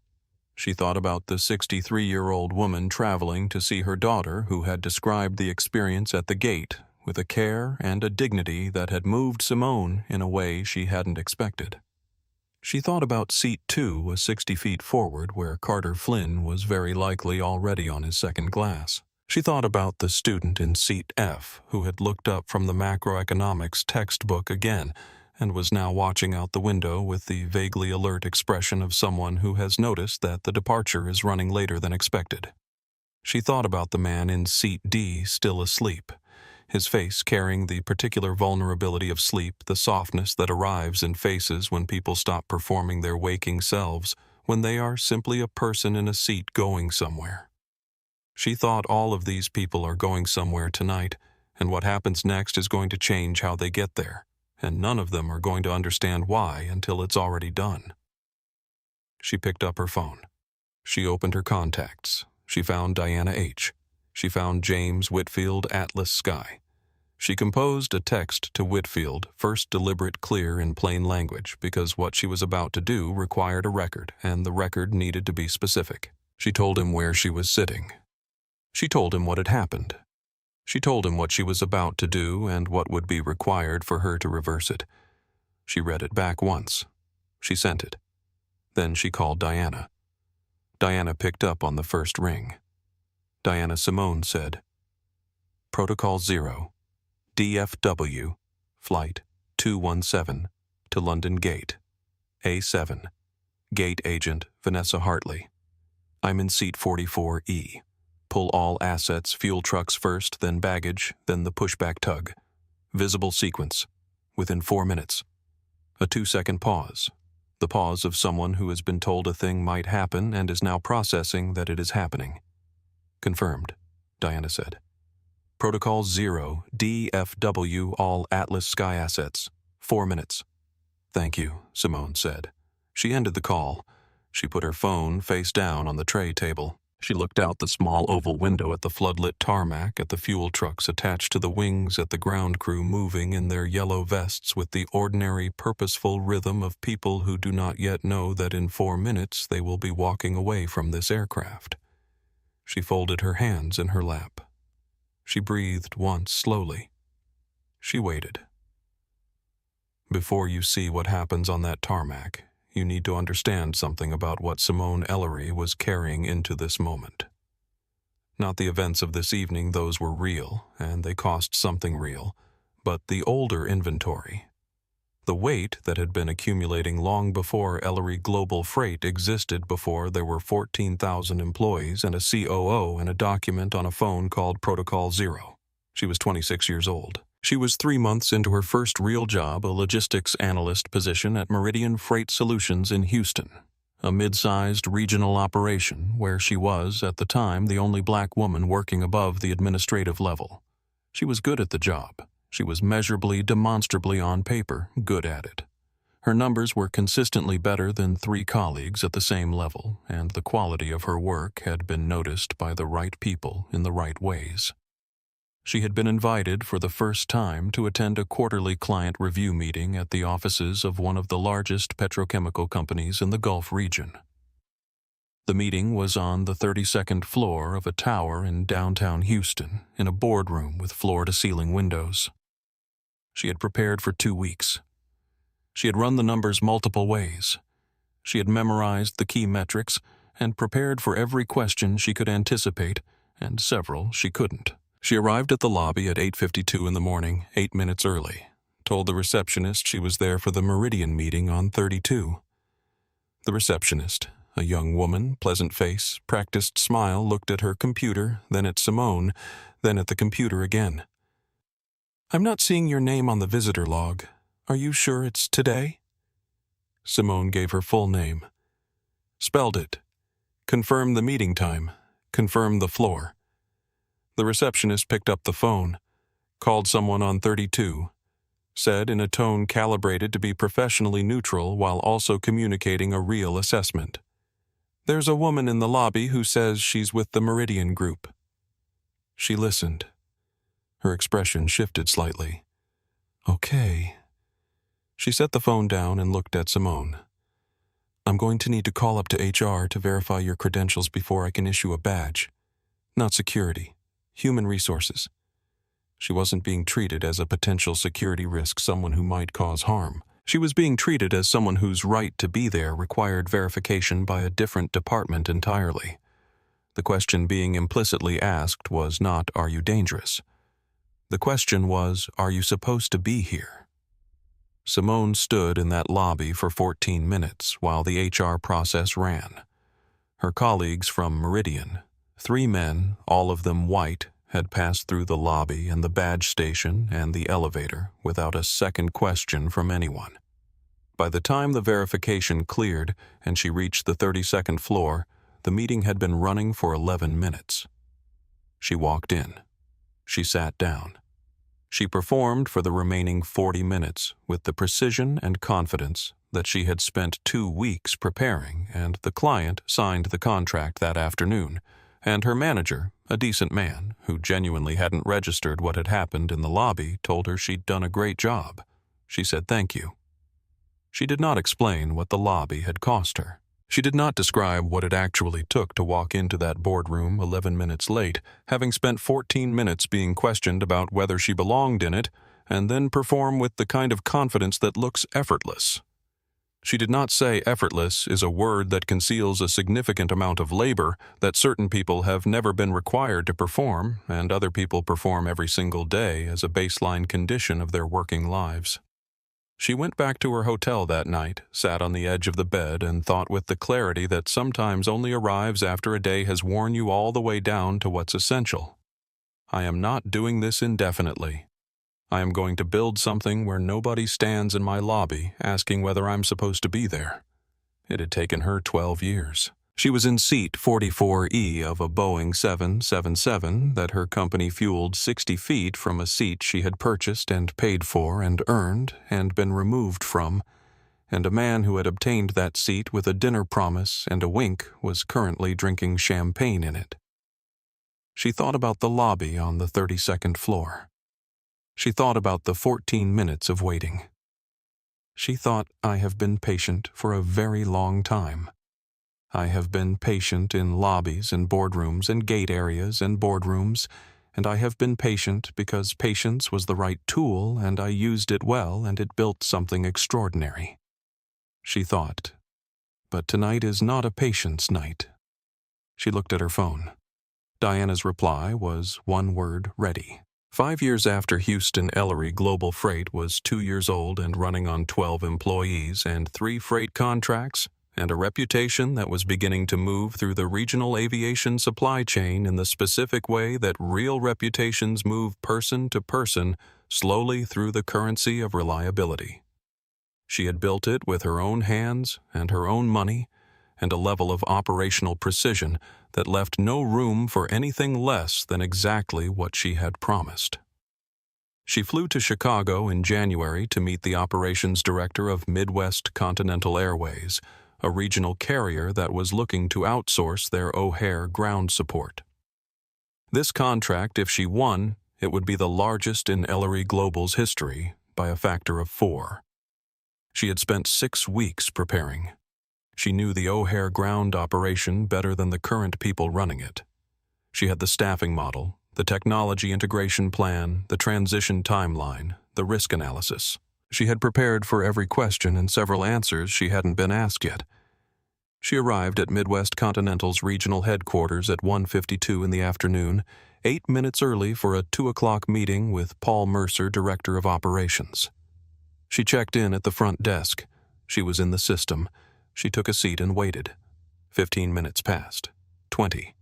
She thought about the 63-year-old woman traveling to see her daughter who had described the experience at the gate with a care and a dignity that had moved Simone in a way she hadn't expected. She thought about Seat 2, 60 feet forward, where Carter Flynn was very likely already on his second glass. She thought about the student in Seat F, who had looked up from the macroeconomics textbook again and was now watching out the window with the vaguely alert expression of someone who has noticed that the departure is running later than expected. She thought about the man in Seat D, still asleep, his face carrying the particular vulnerability of sleep, the softness that arrives in faces when people stop performing their waking selves, when they are simply a person in a seat going somewhere. She thought all of these people are going somewhere tonight, and what happens next is going to change how they get there, and none of them are going to understand why until it's already done. She picked up her phone. She opened her contacts. She found Diana H. She found James Whitfield, Atlas Sky. She composed a text to Whitfield, first deliberate, clear, in plain language, because what she was about to do required a record, and the record needed to be specific. She told him where she was sitting. She told him what had happened. She told him what she was about to do and what would be required for her to reverse it. She read it back once. She sent it. Then she called Diana. Diana picked up on the first ring. Diana Simone said, "Protocol 0, DFW, Flight 217, to London Gate, A7, Gate Agent Vanessa Hartley. I'm in Seat 44E. Pull all assets, fuel trucks first, then baggage, then the pushback tug. Visible sequence. Within 4 minutes. A 2-second pause. The pause of someone who has been told a thing might happen and is now processing that it is happening." "Confirmed," Diana said. "Protocol 0, DFW, all Atlas Sky assets. 4 minutes." "Thank you," Simone said. She ended the call. She put her phone face down on the tray table. She looked out the small oval window at the floodlit tarmac, at the fuel trucks attached to the wings, at the ground crew moving in their yellow vests with the ordinary, purposeful rhythm of people who do not yet know that in 4 minutes they will be walking away from this aircraft. She folded her hands in her lap. She breathed once slowly. She waited. Before you see what happens on that tarmac, you need to understand something about what Simone Ellery was carrying into this moment. Not the events of this evening, those were real, and they cost something real, but the older inventory. The weight that had been accumulating long before Ellery Global Freight existed, before there were 14,000 employees and a COO and a document on a phone called Protocol Zero. She was 26 years old. She was 3 months into her first real job, a logistics analyst position at Meridian Freight Solutions in Houston, a mid-sized regional operation where she was, at the time, the only black woman working above the administrative level. She was good at the job. She was measurably, demonstrably on paper, good at it. Her numbers were consistently better than 3 colleagues at the same level, and the quality of her work had been noticed by the right people in the right ways. She had been invited for the first time to attend a quarterly client review meeting at the offices of one of the largest petrochemical companies in the Gulf region. The meeting was on the 32nd floor of a tower in downtown Houston, in a boardroom with floor-to-ceiling windows. She had prepared for 2 weeks. She had run the numbers multiple ways. She had memorized the key metrics and prepared for every question she could anticipate, and several she couldn't. She arrived at the lobby at 8:52 in the morning, 8 minutes early, told the receptionist she was there for the Meridian meeting on 32. The receptionist, a young woman, pleasant face, practiced smile, looked at her computer, then at Simone, then at the computer again. "I'm not seeing your name on the visitor log. Are you sure it's today?" Simone gave her full name. Spelled it. Confirmed the meeting time. Confirmed the floor. The receptionist picked up the phone, called someone on 32, said in a tone calibrated to be professionally neutral while also communicating a real assessment, "There's a woman in the lobby who says she's with the Meridian Group." She listened. Her expression shifted slightly. "Okay." She set the phone down and looked at Simone. "I'm going to need to call up to HR to verify your credentials before I can issue a badge. Not security. Human resources." She wasn't being treated as a potential security risk, someone who might cause harm. She was being treated as someone whose right to be there required verification by a different department entirely. The question being implicitly asked was not, "Are you dangerous?" The question was, "Are you supposed to be here?" Simone stood in that lobby for 14 minutes while the HR process ran. Her colleagues from Meridian, 3 men, all of them white, had passed through the lobby and the badge station and the elevator without a second question from anyone. By the time the verification cleared and she reached the 32nd floor, the meeting had been running for 11 minutes. She walked in. She sat down. She performed for the remaining 40 minutes with the precision and confidence that she had spent 2 weeks preparing, and the client signed the contract that afternoon, and her manager, a decent man who genuinely hadn't registered what had happened in the lobby, told her she'd done a great job. She said thank you. She did not explain what the lobby had cost her. She did not describe what it actually took to walk into that boardroom 11 minutes late, having spent 14 minutes being questioned about whether she belonged in it, and then perform with the kind of confidence that looks effortless. She did not say effortless is a word that conceals a significant amount of labor that certain people have never been required to perform, and other people perform every single day as a baseline condition of their working lives. She went back to her hotel that night, sat on the edge of the bed, and thought with the clarity that sometimes only arrives after a day has worn you all the way down to what's essential. I am not doing this indefinitely. I am going to build something where nobody stands in my lobby asking whether I'm supposed to be there. It had taken her 12 years. She was in seat 44E of a Boeing 777 that her company fueled 60 feet from a seat she had purchased and paid for and earned and been removed from, and a man who had obtained that seat with a dinner promise and a wink was currently drinking champagne in it. She thought about the lobby on the 32nd floor. She thought about the 14 minutes of waiting. She thought, I have been patient for a very long time. I have been patient in lobbies and boardrooms and gate areas and boardrooms, and I have been patient because patience was the right tool and I used it well and it built something extraordinary. She thought, but tonight is not a patience night. She looked at her phone. Diana's reply was one word, ready. 5 years after Houston Ellery Global Freight was 2 years old and running on 12 employees and 3 freight contracts, and a reputation that was beginning to move through the regional aviation supply chain in the specific way that real reputations move person to person slowly through the currency of reliability. She had built it with her own hands and her own money and a level of operational precision that left no room for anything less than exactly what she had promised. She flew to Chicago in January to meet the operations director of Midwest Continental Airways, a regional carrier that was looking to outsource their O'Hare ground support. This contract, if she won, it would be the largest in Ellery Global's history by a factor of 4. She had spent 6 weeks preparing. She knew the O'Hare ground operation better than the current people running it. She had the staffing model, the technology integration plan, the transition timeline, the risk analysis. She had prepared for every question and several answers she hadn't been asked yet. She arrived at Midwest Continental's regional headquarters at 1:52 in the afternoon, 8 minutes early for a 2 o'clock meeting with Paul Mercer, Director of Operations. She checked in at the front desk. She was in the system. She took a seat and waited. 15 minutes passed. 20.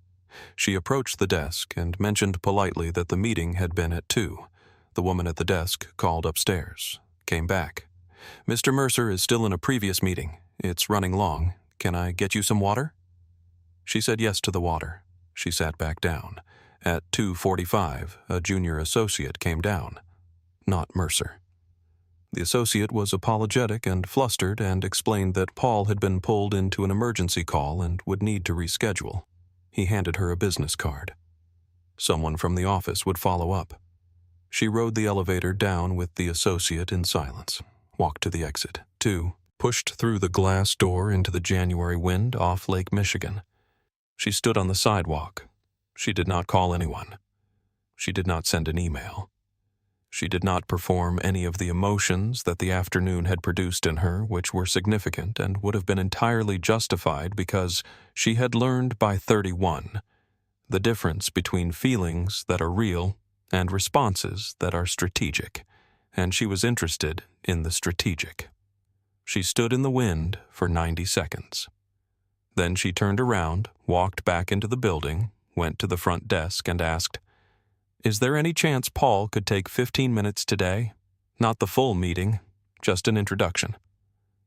She approached the desk and mentioned politely that the meeting had been at 2. The woman at the desk called upstairs. Came back. Mr. Mercer is still in a previous meeting. It's running long. Can I get you some water? She said yes to the water. She sat back down. At 2:45, a junior associate came down. Not Mercer. The associate was apologetic and flustered and explained that Paul had been pulled into an emergency call and would need to reschedule. He handed her a business card. Someone from the office would follow up. She rode the elevator down with the associate in silence, walked to the exit. 2. Pushed through the glass door into the January wind off Lake Michigan. She stood on the sidewalk. She did not call anyone. She did not send an email. She did not perform any of the emotions that the afternoon had produced in her, which were significant and would have been entirely justified because she had learned by 31 the difference between feelings that are real and responses that are strategic, and she was interested in the strategic. She stood in the wind for 90 seconds. Then she turned around, walked back into the building, went to the front desk and asked, "Is there any chance Paul could take 15 minutes today? Not the full meeting, just an introduction.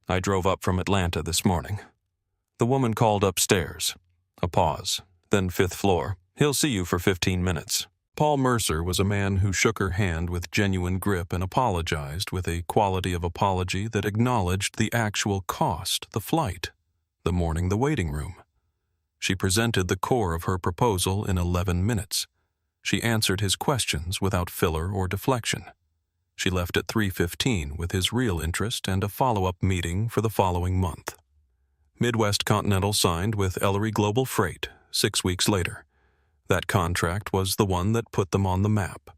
I drove up from Atlanta this morning." The woman called upstairs. A pause. Then 5th floor. "He'll see you for 15 minutes. Paul Mercer was a man who shook her hand with genuine grip and apologized with a quality of apology that acknowledged the actual cost, the flight, the morning, the waiting room. She presented the core of her proposal in 11 minutes. She answered his questions without filler or deflection. She left at 3:15 with his real interest and a follow-up meeting for the following month. Midwest Continental signed with Ellery Global Freight 6 weeks later. That contract was the one that put them on the map.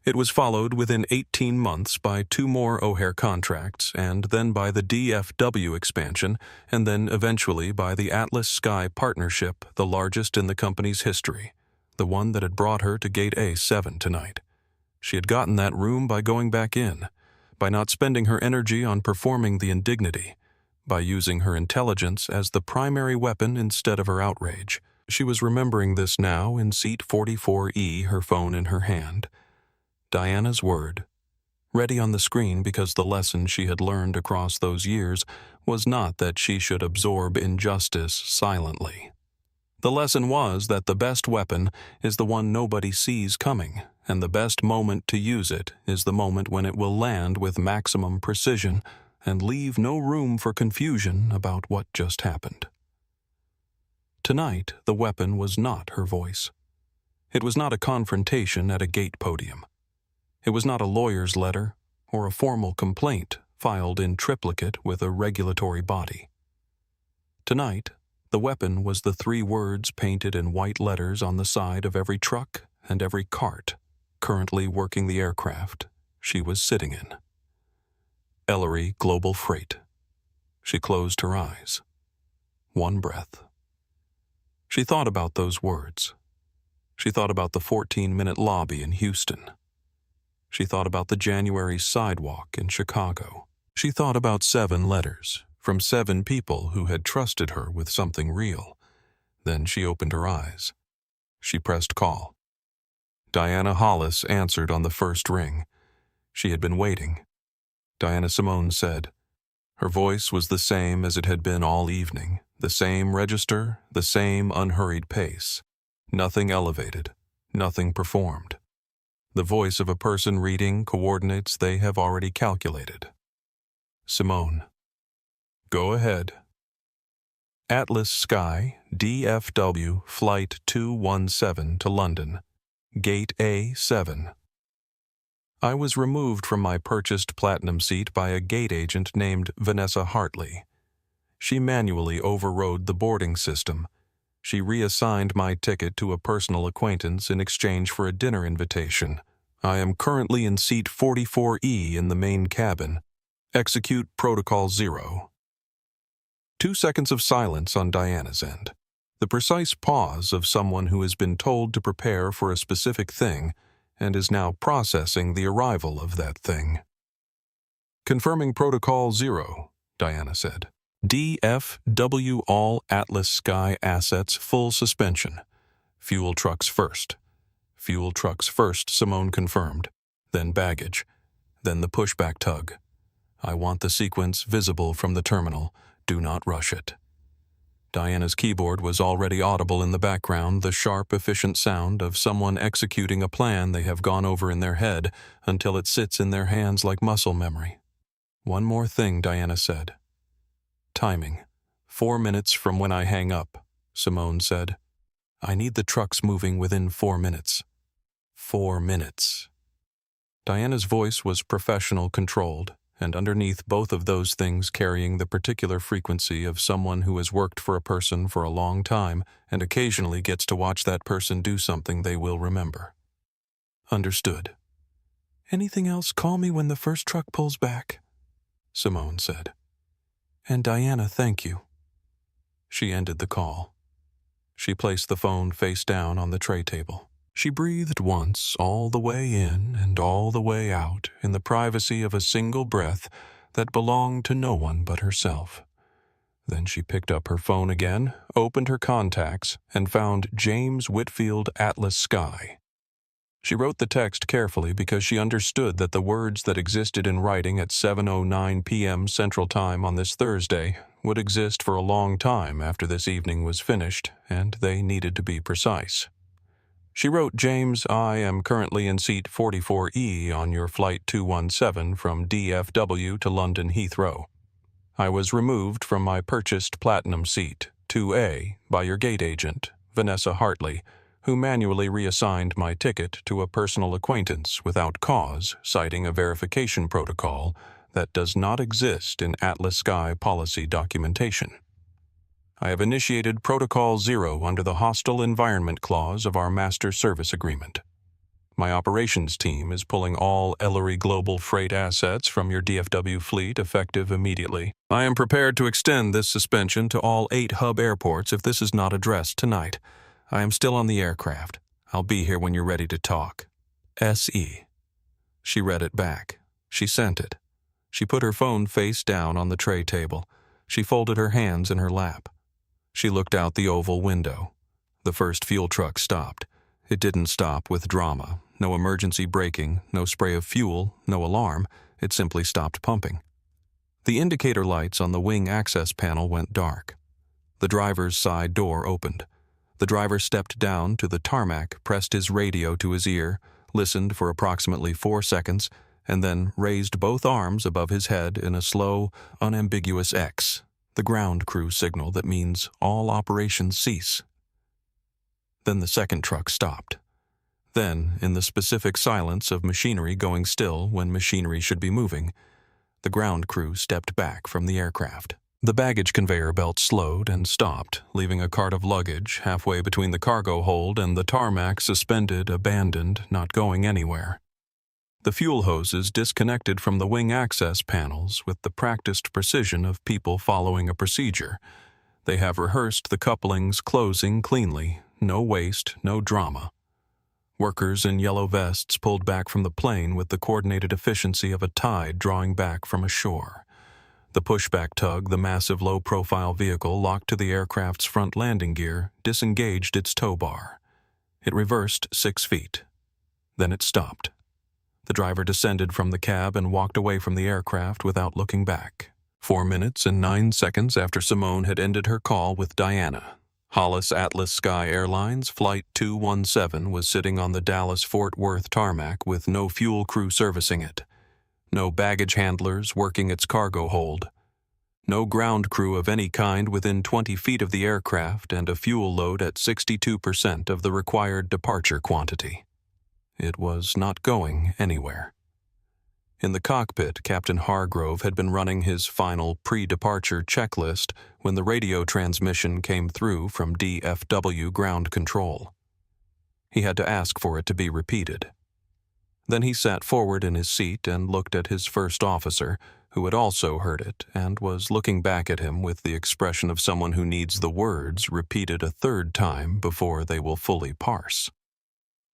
It was followed within 18 months by 2 more O'Hare contracts, and then by the DFW expansion, and then eventually by the Atlas Sky Partnership, the largest in the company's history, the one that had brought her to Gate A7 tonight. She had gotten that room by going back in, by not spending her energy on performing the indignity, by using her intelligence as the primary weapon instead of her outrage. She was remembering this now in seat 44E, her phone in her hand. Diana's word, ready on the screen because the lesson she had learned across those years was not that she should absorb injustice silently. The lesson was that the best weapon is the one nobody sees coming, and the best moment to use it is the moment when it will land with maximum precision and leave no room for confusion about what just happened. Tonight, the weapon was not her voice. It was not a confrontation at a gate podium. It was not a lawyer's letter or a formal complaint filed in triplicate with a regulatory body. Tonight, the weapon was the 3 words painted in white letters on the side of every truck and every cart currently working the aircraft she was sitting in. Ellery Global Freight. She closed her eyes. One breath. She thought about those words. She thought about the 14-minute lobby in Houston. She thought about the January sidewalk in Chicago. She thought about 7 letters from 7 people who had trusted her with something real. Then she opened her eyes. She pressed call. Diana Hollis answered on the first ring. She had been waiting. Diana Simone said. Her voice was the same as it had been all evening, the same register, the same unhurried pace. Nothing elevated, nothing performed. The voice of a person reading coordinates they have already calculated. Simone. Go ahead. Atlas Sky, DFW, Flight 217 to London, Gate A7. I was removed from my purchased platinum seat by a gate agent named Vanessa Hartley. She manually overrode the boarding system. She reassigned my ticket to a personal acquaintance in exchange for a dinner invitation. I am currently in seat 44E in the main cabin. Execute Protocol 0. 2 seconds of silence on Diana's end. The precise pause of someone who has been told to prepare for a specific thing and is now processing the arrival of that thing. Confirming Protocol 0, Diana said. DFW all Atlas Sky assets full suspension. Fuel trucks first. Fuel trucks first, Simone confirmed. Then baggage. Then the pushback tug. I want the sequence visible from the terminal. Do not rush it. Diana's keyboard was already audible in the background, the sharp, efficient sound of someone executing a plan they have gone over in their head until it sits in their hands like muscle memory. One more thing, Diana said. Timing. 4 minutes from when I hang up, Simone said. I need the trucks moving within 4 minutes. 4 minutes. Diana's voice was professional, controlled, and underneath both of those things carrying the particular frequency of someone who has worked for a person for a long time and occasionally gets to watch that person do something they will remember. Understood. Anything else, call me when the first truck pulls back, Simone said. And Diana, thank you. She ended the call. She placed the phone face down on the tray table. She breathed once all the way in and all the way out in the privacy of a single breath that belonged to no one but herself. Then she picked up her phone again, opened her contacts, and found James Whitfield Atlas Sky. She wrote the text carefully because she understood that the words that existed in writing at 7:09 p.m. Central Time on this Thursday would exist for a long time after this evening was finished, and they needed to be precise. She wrote, James, I am currently in seat 44E on your Flight 217 from DFW to London Heathrow. I was removed from my purchased platinum seat, 2A, by your gate agent, Vanessa Hartley, who manually reassigned my ticket to a personal acquaintance without cause, citing a verification protocol that does not exist in Atlas Sky policy documentation. I have initiated Protocol 0 under the Hostile Environment Clause of our Master Service Agreement. My operations team is pulling all Ellery Global Freight assets from your DFW fleet effective immediately. I am prepared to extend this suspension to all 8 hub airports if this is not addressed tonight. I am still on the aircraft. I'll be here when you're ready to talk. S.E. She read it back. She sent it. She put her phone face down on the tray table. She folded her hands in her lap. She looked out the oval window. The first fuel truck stopped. It didn't stop with drama. No emergency braking, no spray of fuel, no alarm. It simply stopped pumping. The indicator lights on the wing access panel went dark. The driver's side door opened. The driver stepped down to the tarmac, pressed his radio to his ear, listened for approximately 4 seconds, and then raised both arms above his head in a slow, unambiguous X, the ground crew signal that means all operations cease. Then the second truck stopped. Then, in the specific silence of machinery going still when machinery should be moving, the ground crew stepped back from the aircraft. The baggage conveyor belt slowed and stopped, leaving a cart of luggage halfway between the cargo hold and the tarmac, suspended, abandoned, not going anywhere. The fuel hoses disconnected from the wing access panels with the practiced precision of people following a procedure. They have rehearsed the couplings closing cleanly, no waste, no drama. Workers in yellow vests pulled back from the plane with the coordinated efficiency of a tide drawing back from a shore. The pushback tug, the massive low-profile vehicle locked to the aircraft's front landing gear, disengaged its tow bar. It reversed 6 feet. Then it stopped. The driver descended from the cab and walked away from the aircraft without looking back. 4 minutes and 9 seconds after Simone had ended her call with Diana, Hollis Atlas Sky Airlines Flight 217 was sitting on the Dallas-Fort Worth tarmac with no fuel crew servicing it, no baggage handlers working its cargo hold, no ground crew of any kind within 20 feet of the aircraft, and a fuel load at 62% of the required departure quantity. It was not going anywhere. In the cockpit, Captain Hargrove had been running his final pre-departure checklist when the radio transmission came through from DFW ground control. He had to ask for it to be repeated. Then he sat forward in his seat and looked at his first officer, who had also heard it and was looking back at him with the expression of someone who needs the words repeated a third time before they will fully parse.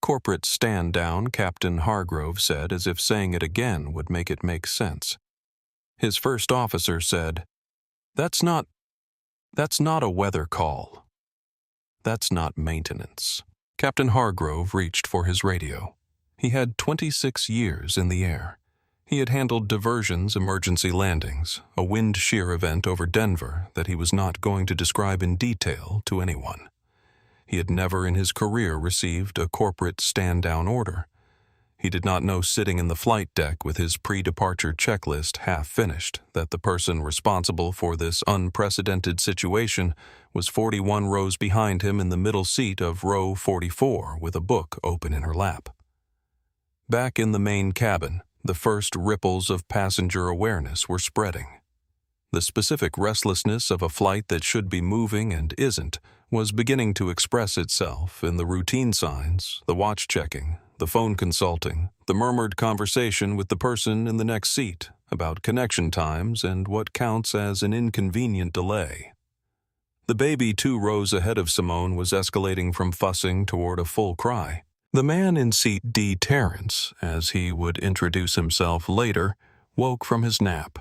"Corporate stand down," Captain Hargrove said, as if saying it again would make it make sense. His first officer said, That's not a weather call. That's not maintenance." Captain Hargrove reached for his radio. He had 26 years in the air. He had handled diversions, emergency landings, a wind shear event over Denver that he was not going to describe in detail to anyone. He had never in his career received a corporate stand-down order. He did not know sitting in the flight deck with his pre-departure checklist half finished that the person responsible for this unprecedented situation was 41 rows behind him in the middle seat of row 44 with a book open in her lap. Back in the main cabin, the first ripples of passenger awareness were spreading. The specific restlessness of a flight that should be moving and isn't was beginning to express itself in the routine signs, the watch checking, the phone consulting, the murmured conversation with the person in the next seat about connection times and what counts as an inconvenient delay. The baby 2 rows ahead of Simone was escalating from fussing toward a full cry. The man in seat D, Terrence, as he would introduce himself later, woke from his nap,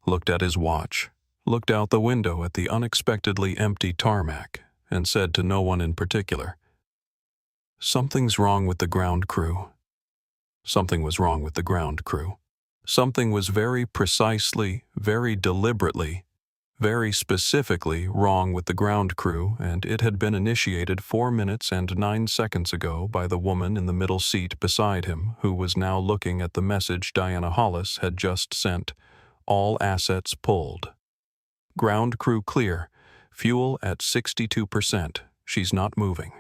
looked at his watch, looked out the window at the unexpectedly empty tarmac, and said to no one in particular, "Something's wrong with the ground crew." Something was wrong with the ground crew. Something was very precisely, very deliberately, very specifically wrong with the ground crew, and it had been initiated 4 minutes and 9 seconds ago by the woman in the middle seat beside him, who was now looking at the message Diana Hollis had just sent. All assets pulled. Ground crew clear. Fuel at 62%. She's not moving.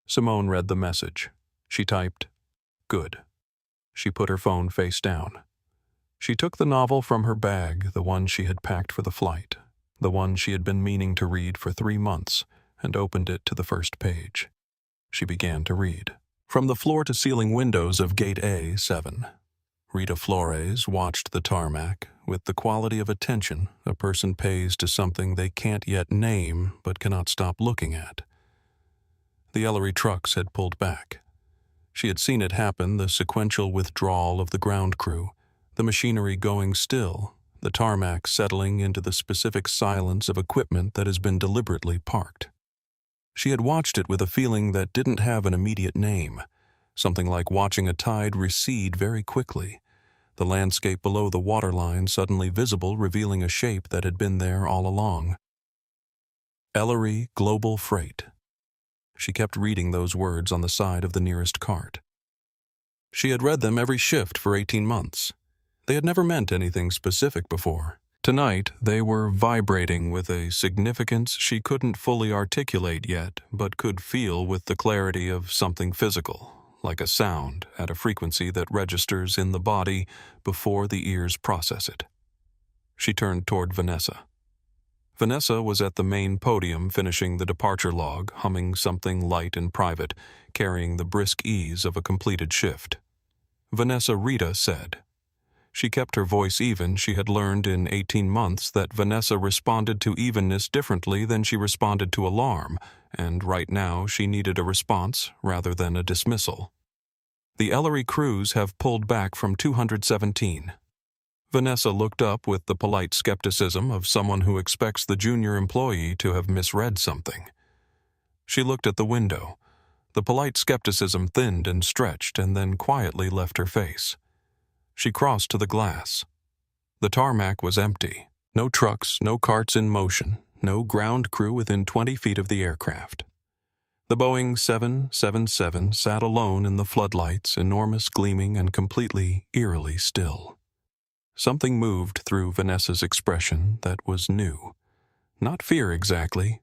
Simone read the message. She typed, "Good." She put her phone face down. She took the novel from her bag, the one she had packed for the flight, the one she had been meaning to read for 3 months, and opened it to the first page. She began to read. From the floor-to-ceiling windows of Gate A7, Rita Flores watched the tarmac with the quality of attention a person pays to something they can't yet name but cannot stop looking at. The Ellery trucks had pulled back. She had seen it happen, the sequential withdrawal of the ground crew, the machinery going still, the tarmac settling into the specific silence of equipment that has been deliberately parked. She had watched it with a feeling that didn't have an immediate name, something like watching a tide recede very quickly, the landscape below the waterline suddenly visible, revealing a shape that had been there all along. Ellery Global Freight. She kept reading those words on the side of the nearest cart. She had read them every shift for 18 months. They had never meant anything specific before. Tonight, they were vibrating with a significance she couldn't fully articulate yet, but could feel with the clarity of something physical, like a sound at a frequency that registers in the body before the ears process it. She turned toward Vanessa. Vanessa was at the main podium finishing the departure log, humming something light and private, carrying the brisk ease of a completed shift. Vanessa, Rita said. She kept her voice even. She had learned in 18 months that Vanessa responded to evenness differently than she responded to alarm, and right now she needed a response rather than a dismissal. The Ellery crews have pulled back from 217. Vanessa looked up with the polite skepticism of someone who expects the junior employee to have misread something. She looked at the window. The polite skepticism thinned and stretched and then quietly left her face. She crossed to the glass. The tarmac was empty. No trucks, no carts in motion, no ground crew within 20 feet of the aircraft. The Boeing 777 sat alone in the floodlights, enormous, gleaming, and completely, eerily still. Something moved through Vanessa's expression that was new. Not fear exactly,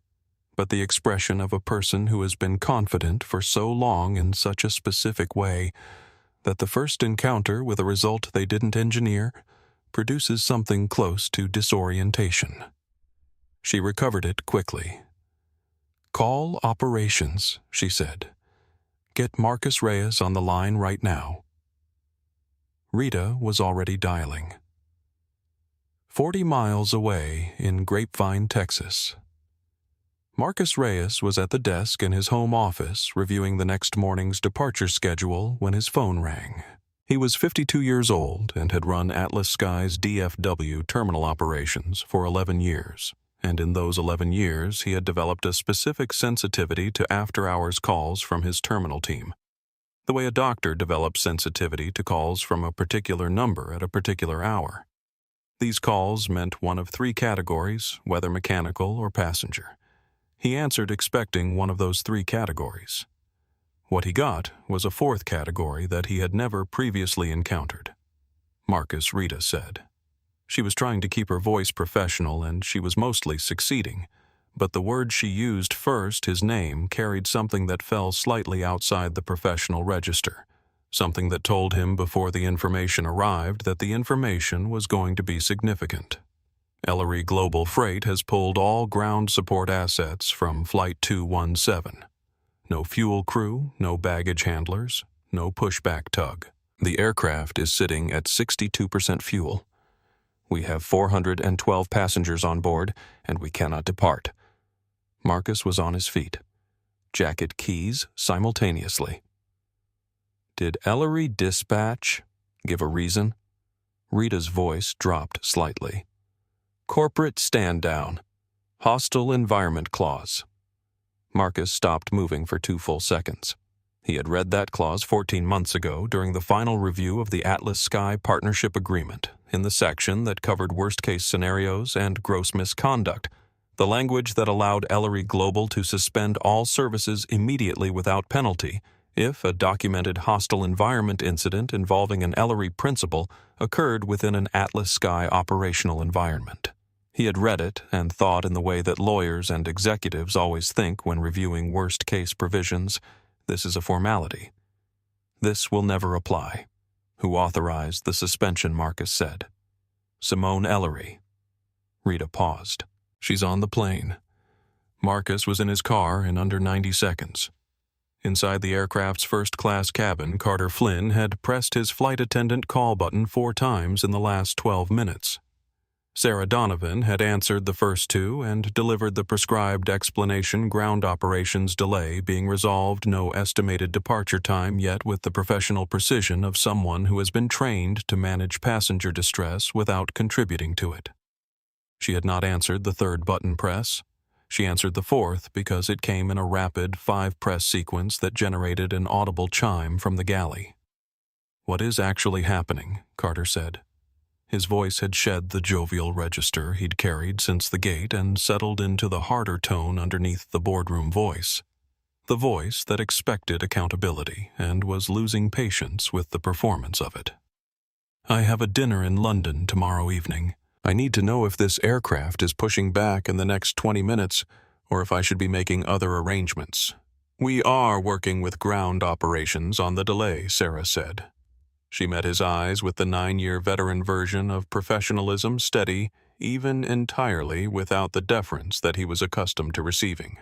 but the expression of a person who has been confident for so long in such a specific way that the first encounter with a result they didn't engineer produces something close to disorientation. She recovered it quickly. "Call operations," she said. "Get Marcus Reyes on the line right now." Rita was already dialing. 40 miles away in Grapevine, Texas. Marcus Reyes was at the desk in his home office reviewing the next morning's departure schedule when his phone rang. He was 52 years old and had run Atlas Sky's DFW terminal operations for 11 years, and in those 11 years he had developed a specific sensitivity to after-hours calls from his terminal team, the way a doctor develops sensitivity to calls from a particular number at a particular hour. These calls meant one of three categories, whether mechanical or passenger. He answered expecting one of those three categories. What he got was a fourth category that he had never previously encountered. Marcus, Rita said. She was trying to keep her voice professional, and she was mostly succeeding, but the word she used first, his name, carried something that fell slightly outside the professional register, something that told him before the information arrived that the information was going to be significant. Ellery Global Freight has pulled all ground support assets from Flight 217. No fuel crew, no baggage handlers, no pushback tug. The aircraft is sitting at 62% fuel. We have 412 passengers on board, and we cannot depart. Marcus was on his feet. Jacket keys simultaneously. Did Ellery Dispatch give a reason? Rita's voice dropped slightly. Corporate stand down. Hostile environment clause. Marcus stopped moving for 2 full seconds. He had read that clause 14 months ago during the final review of the Atlas Sky Partnership Agreement, in the section that covered worst-case scenarios and gross misconduct, the language that allowed Ellery Global to suspend all services immediately without penalty if a documented hostile environment incident involving an Ellery principal occurred within an Atlas Sky operational environment. He had read it and thought in the way that lawyers and executives always think when reviewing worst-case provisions. This is a formality. This will never apply. Who authorized the suspension, Marcus said. Simone Ellery. Rita paused. She's on the plane. Marcus was in his car in under 90 seconds. Inside the aircraft's first-class cabin, Carter Flynn had pressed his flight attendant call button 4 times in the last 12 minutes. Sarah Donovan had answered the first 2 and delivered the prescribed explanation, ground operations delay being resolved, no estimated departure time yet, with the professional precision of someone who has been trained to manage passenger distress without contributing to it. She had not answered the 3rd button press. She answered the 4th because it came in a rapid 5-press sequence that generated an audible chime from the galley. What is actually happening? Carter said. His voice had shed the jovial register he'd carried since the gate and settled into the harder tone underneath the boardroom voice. the voice that expected accountability and was losing patience with the performance of it. "I have a dinner in London tomorrow evening. I need to know if this aircraft is pushing back in the next 20 minutes or if I should be making other arrangements." "We are working with ground operations on the delay," Sarah said. She met his eyes with the 9-year veteran version of professionalism, steady, even entirely without the deference that he was accustomed to receiving.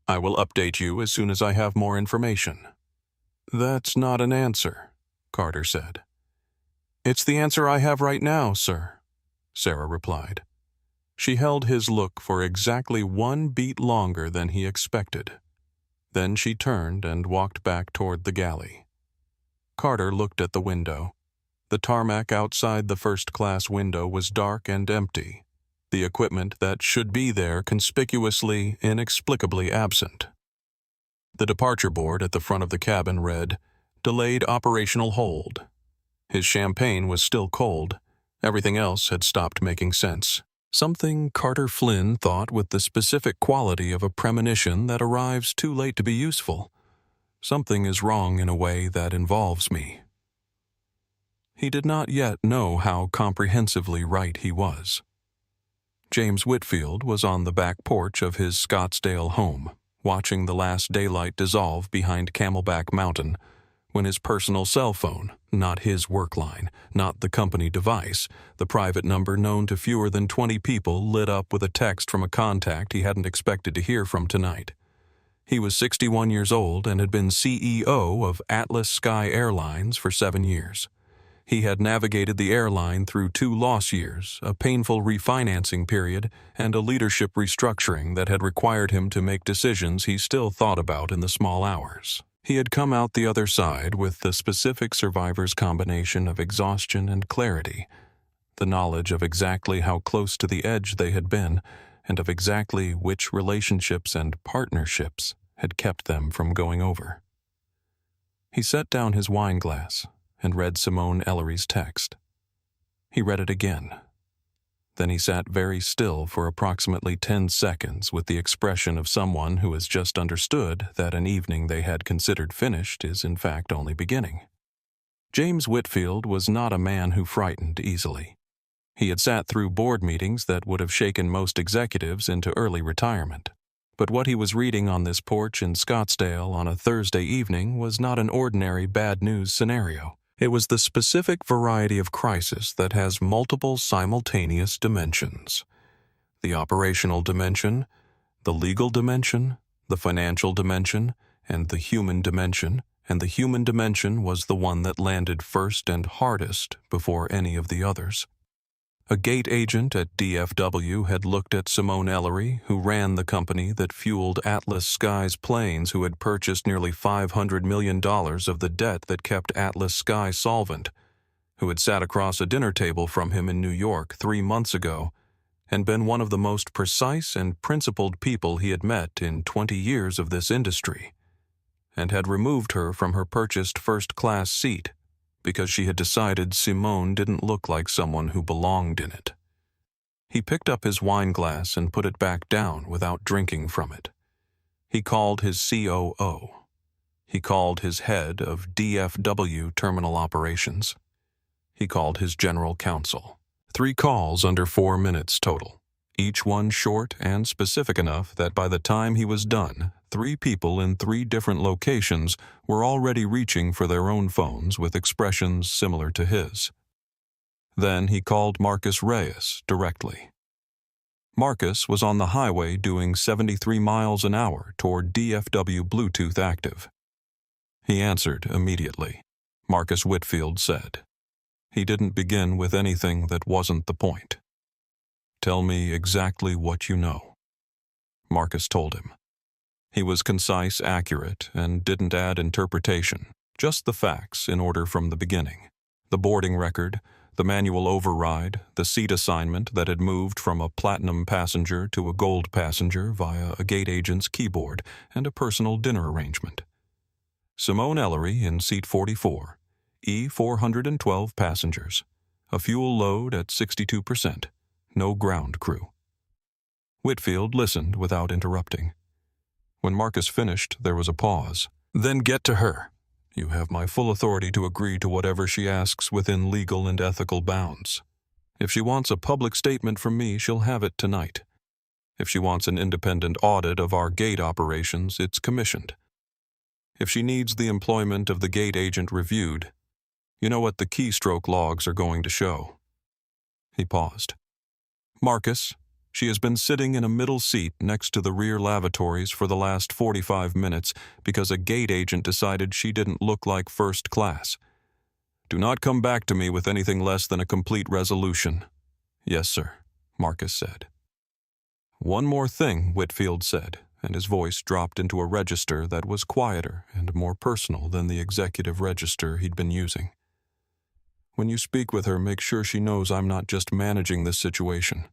"I will update you as soon as I have more information." "That's not an answer," Carter said. "It's the answer I have right now, sir," Sarah replied. She held his look for exactly 1 beat longer than he expected. Then she turned and walked back toward the galley. Carter looked at the window. The tarmac outside the first-class window was dark and empty, the equipment that should be there conspicuously, inexplicably absent. The departure board at the front of the cabin read, "Delayed operational hold." His champagne was still cold. Everything else had stopped making sense. Something Carter Flynn thought with the specific quality of a premonition that arrives too late to be useful. Something is wrong in a way that involves me. He did not yet know how comprehensively right he was. James Whitfield was on the back porch of his Scottsdale home, watching the last daylight dissolve behind Camelback Mountain, when his personal cell phone, not his work line, not the company device, the private number known to fewer than 20 people, lit up with a text from a contact he hadn't expected to hear from tonight. He was 61 years old and had been CEO of Atlas Sky Airlines for 7 years. He had navigated the airline through 2 loss years, a painful refinancing period, and a leadership restructuring that had required him to make decisions he still thought about in the small hours. He had come out the other side with the specific survivor's combination of exhaustion and clarity, the knowledge of exactly how close to the edge they had been, and of exactly which relationships and partnerships had kept them from going over. He set down his wine glass and read Simone Ellery's text. He read it again. Then he sat very still for approximately 10 seconds with the expression of someone who has just understood that an evening they had considered finished is in fact only beginning. James Whitfield was not a man who frightened easily. He had sat through board meetings that would have shaken most executives into early retirement. But what he was reading on this porch in Scottsdale on a Thursday evening was not an ordinary bad news scenario. It was the specific variety of crisis that has multiple simultaneous dimensions. The operational dimension, the legal dimension, the financial dimension, and the human dimension, and the human dimension was the one that landed first and hardest before any of the others. A gate agent at DFW had looked at Simone Ellery, who ran the company that fueled Atlas Sky's planes, who had purchased nearly $500 million of the debt that kept Atlas Sky solvent, who had sat across a dinner table from him in New York 3 months ago, and been one of the most precise and principled people he had met in 20 years of this industry, and had removed her from her purchased first-class seat because she had decided Simone didn't look like someone who belonged in it. He picked up his wine glass and put it back down without drinking from it. He called his COO. He called his head of DFW Terminal Operations. He called his general counsel. 3 calls under 4 minutes total, each one short and specific enough that by the time he was done, 3 people in 3 different locations were already reaching for their own phones with expressions similar to his. Then he called Marcus Reyes directly. Marcus was on the highway doing 73 miles an hour toward DFW Bluetooth active. He answered immediately. Marcus Whitfield said. He didn't begin with anything that wasn't the point. "Tell me exactly what you know." Marcus told him. He was concise, accurate, and didn't add interpretation, just the facts in order from the beginning. The boarding record, the manual override, the seat assignment that had moved from a platinum passenger to a gold passenger via a gate agent's keyboard, and a personal dinner arrangement. Simone Ellery in seat 44, E412 passengers, a fuel load at 62%, no ground crew. Whitfield listened without interrupting. When Marcus finished, there was a pause. "Then get to her. You have my full authority to agree to whatever she asks within legal and ethical bounds. If she wants a public statement from me, she'll have it tonight. If she wants an independent audit of our gate operations, it's commissioned. If she needs the employment of the gate agent reviewed, you know what the keystroke logs are going to show." He paused. "Marcus, she has been sitting in a middle seat next to the rear lavatories for the last 45 minutes because a gate agent decided she didn't look like first class. Do not come back to me with anything less than a complete resolution." "Yes, sir," Marcus said. "One more thing," Whitfield said, and his voice dropped into a register that was quieter and more personal than the executive register he'd been using. "When you speak with her, make sure she knows I'm not just managing this situation.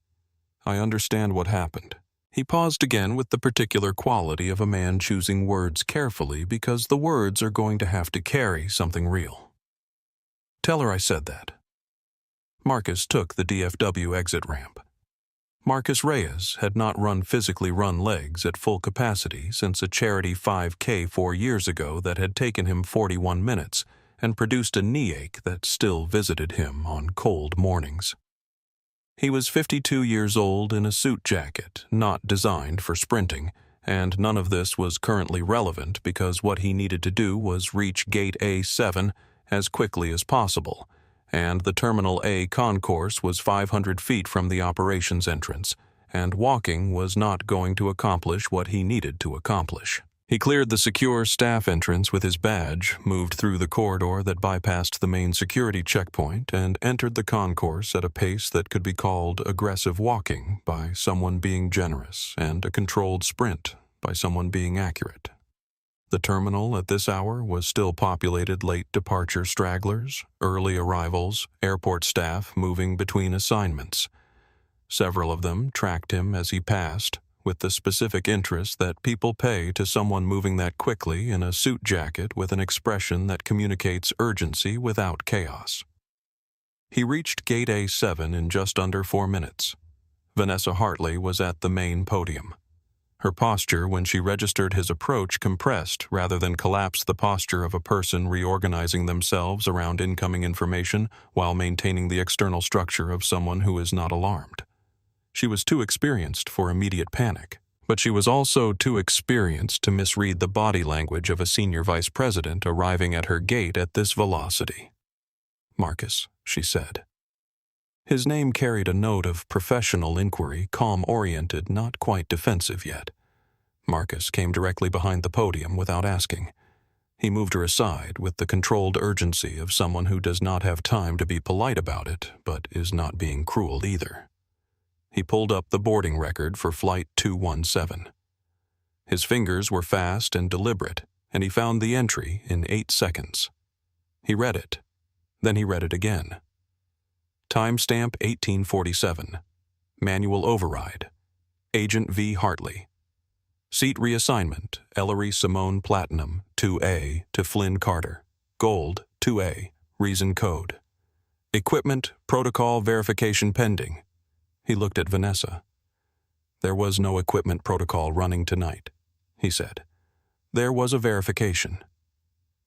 I understand what happened." He paused again with the particular quality of a man choosing words carefully because the words are going to have to carry something real. "Tell her I said that." Marcus took the DFW exit ramp. Marcus Reyes had not physically run legs at full capacity since a charity 5K 4 years ago that had taken him 41 minutes and produced a knee ache that still visited him on cold mornings. He was 52 years old in a suit jacket not designed for sprinting, and none of this was currently relevant because what he needed to do was reach Gate A7 as quickly as possible, and the Terminal A concourse was 500 feet from the operations entrance, and walking was not going to accomplish what he needed to accomplish. He cleared the secure staff entrance with his badge, moved through the corridor that bypassed the main security checkpoint, and entered the concourse at a pace that could be called aggressive walking by someone being generous and a controlled sprint by someone being accurate. The terminal at this hour was still populated late departure stragglers, early arrivals, airport staff moving between assignments. Several of them tracked him as he passed, with the specific interest that people pay to someone moving that quickly in a suit jacket with an expression that communicates urgency without chaos. He reached Gate A7 in just under 4 minutes. Vanessa Hartley was at the main podium. Her posture when she registered his approach compressed rather than collapsed the posture of a person reorganizing themselves around incoming information while maintaining the external structure of someone who is not alarmed. She was too experienced for immediate panic, but she was also too experienced to misread the body language of a senior vice president arriving at her gate at this velocity. "Marcus," she said. His name carried a note of professional inquiry, calm-oriented, not quite defensive yet. Marcus came directly behind the podium without asking. He moved her aside with the controlled urgency of someone who does not have time to be polite about it, but is not being cruel either. He pulled up the boarding record for Flight 217. His fingers were fast and deliberate, and he found the entry in 8 seconds. He read it. Then he read it again. Timestamp 1847. Manual override. Agent V. Hartley. Seat reassignment, Ellery Simone Platinum, 2A, to Flynn Carter. Gold, 2A. Reason code. Equipment, protocol verification pending. He looked at Vanessa. "There was no equipment protocol running tonight," he said. "There was a verification."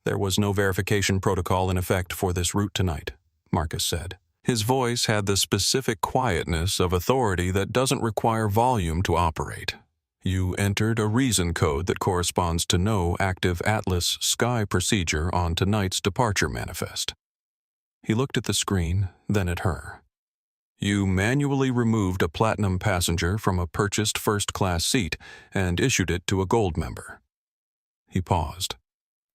"There was no verification protocol in effect for this route tonight," Marcus said. His voice had the specific quietness of authority that doesn't require volume to operate. "You entered a reason code that corresponds to no active Atlas sky procedure on tonight's departure manifest." He looked at the screen, then at her. "You manually removed a platinum passenger from a purchased first-class seat and issued it to a gold member." He paused.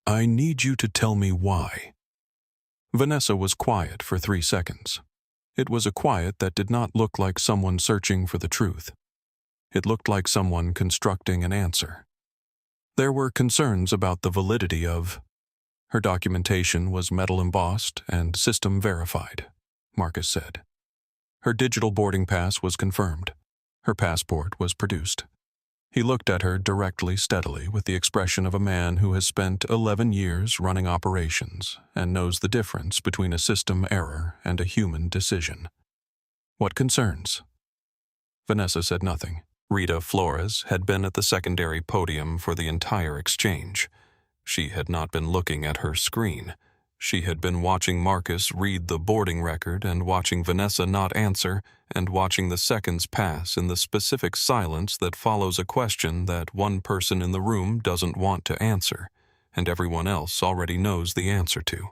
"I need you to tell me why." Vanessa was quiet for 3 seconds. It was a quiet that did not look like someone searching for the truth. It looked like someone constructing an answer. There were concerns about the validity of... Her documentation was metal embossed and system verified, Marcus said. Her digital boarding pass was confirmed. Her passport was produced. He looked at her directly, steadily, with the expression of a man who has spent 11 years running operations and knows the difference between a system error and a human decision. "What concerns?" Vanessa said nothing. Rita Flores had been at the secondary podium for the entire exchange. She had not been looking at her screen. She had been watching Marcus read the boarding record and watching Vanessa not answer and watching the seconds pass in the specific silence that follows a question that one person in the room doesn't want to answer, and everyone else already knows the answer to.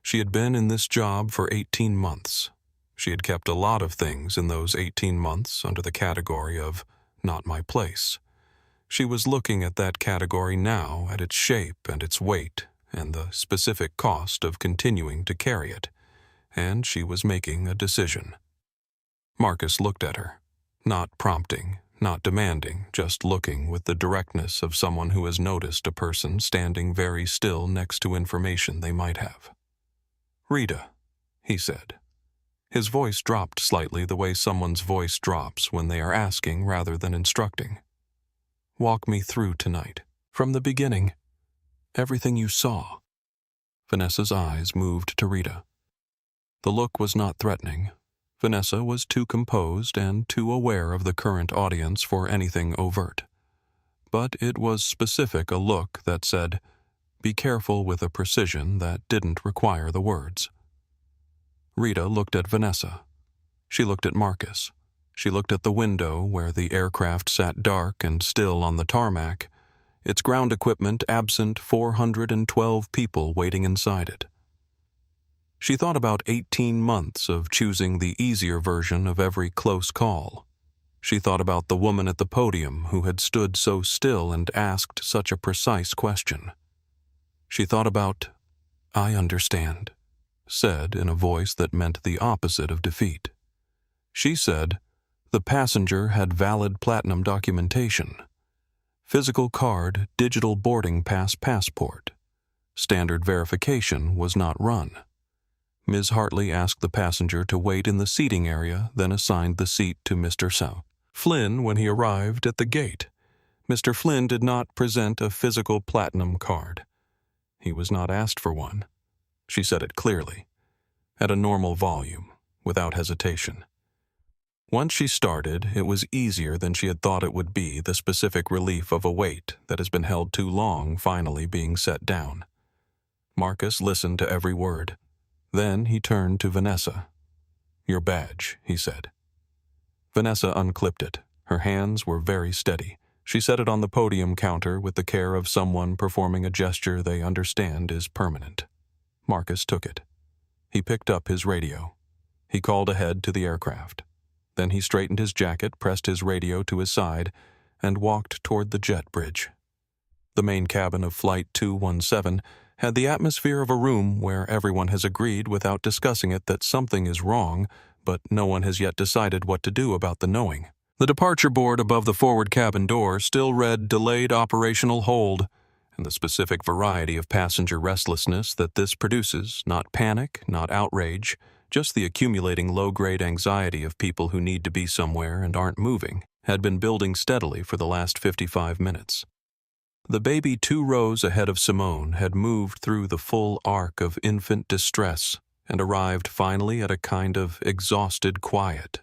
She had been in this job for 18 months. She had kept a lot of things in those 18 months under the category of not my place. She was looking at that category now, at its shape and its weight, and the specific cost of continuing to carry it, and she was making a decision. Marcus looked at her, not prompting, not demanding, just looking with the directness of someone who has noticed a person standing very still next to information they might have. "Rita," he said. His voice dropped slightly the way someone's voice drops when they are asking rather than instructing. "Walk me through tonight, from the beginning. Everything you saw." Vanessa's eyes moved to Rita. The look was not threatening. Vanessa was too composed and too aware of the current audience for anything overt. But it was specific a look that said, "Be careful," with a precision that didn't require the words. Rita looked at Vanessa. She looked at Marcus. She looked at the window where the aircraft sat dark and still on the tarmac, its ground equipment absent 412 people waiting inside it. She thought about 18 months of choosing the easier version of every close call. She thought about the woman at the podium who had stood so still and asked such a precise question. She thought about, "I understand," said in a voice that meant the opposite of defeat. She said, the passenger had valid platinum documentation. Physical card, digital boarding pass passport. Standard verification was not run. Ms. Hartley asked the passenger to wait in the seating area, then assigned the seat to Mr. Flynn when he arrived at the gate. Mr. Flynn did not present a physical platinum card. He was not asked for one. She said it clearly, at a normal volume, without hesitation. Once she started, it was easier than she had thought it would be, the specific relief of a weight that has been held too long finally being set down. Marcus listened to every word. Then he turned to Vanessa. "Your badge," he said. Vanessa unclipped it. Her hands were very steady. She set it on the podium counter with the care of someone performing a gesture they understand is permanent. Marcus took it. He picked up his radio. He called ahead to the aircraft. Then he straightened his jacket, pressed his radio to his side, and walked toward the jet bridge. The main cabin of Flight 217 had the atmosphere of a room where everyone has agreed without discussing it that something is wrong, but no one has yet decided what to do about the knowing. The departure board above the forward cabin door still read "Delayed Operational Hold," and the specific variety of passenger restlessness that this produces, not panic, not outrage, just the accumulating low-grade anxiety of people who need to be somewhere and aren't moving, had been building steadily for the last 55 minutes. The baby 2 rows ahead of Simone had moved through the full arc of infant distress and arrived finally at a kind of exhausted quiet,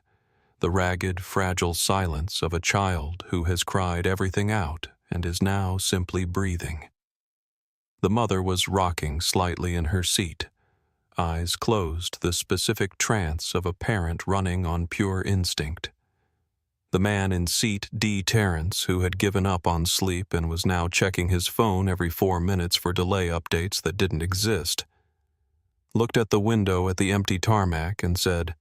the ragged, fragile silence of a child who has cried everything out and is now simply breathing. The mother was rocking slightly in her seat, eyes closed, the specific trance of a parent running on pure instinct. The man in seat D. Terrence, who had given up on sleep and was now checking his phone every 4 minutes for delay updates that didn't exist, looked at the window at the empty tarmac and said,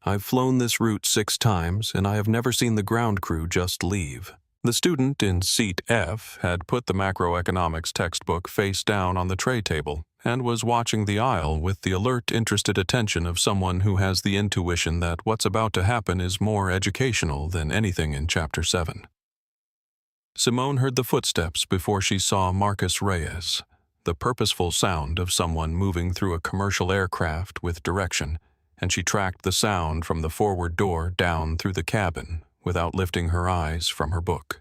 "I've flown this route 6 times, and I have never seen the ground crew just leave." The student in seat F had put the macroeconomics textbook face down on the tray table and was watching the aisle with the alert, interested attention of someone who has the intuition that what's about to happen is more educational than anything in Chapter 7. Simone heard the footsteps before she saw Marcus Reyes, the purposeful sound of someone moving through a commercial aircraft with direction, and she tracked the sound from the forward door down through the cabin without lifting her eyes from her book.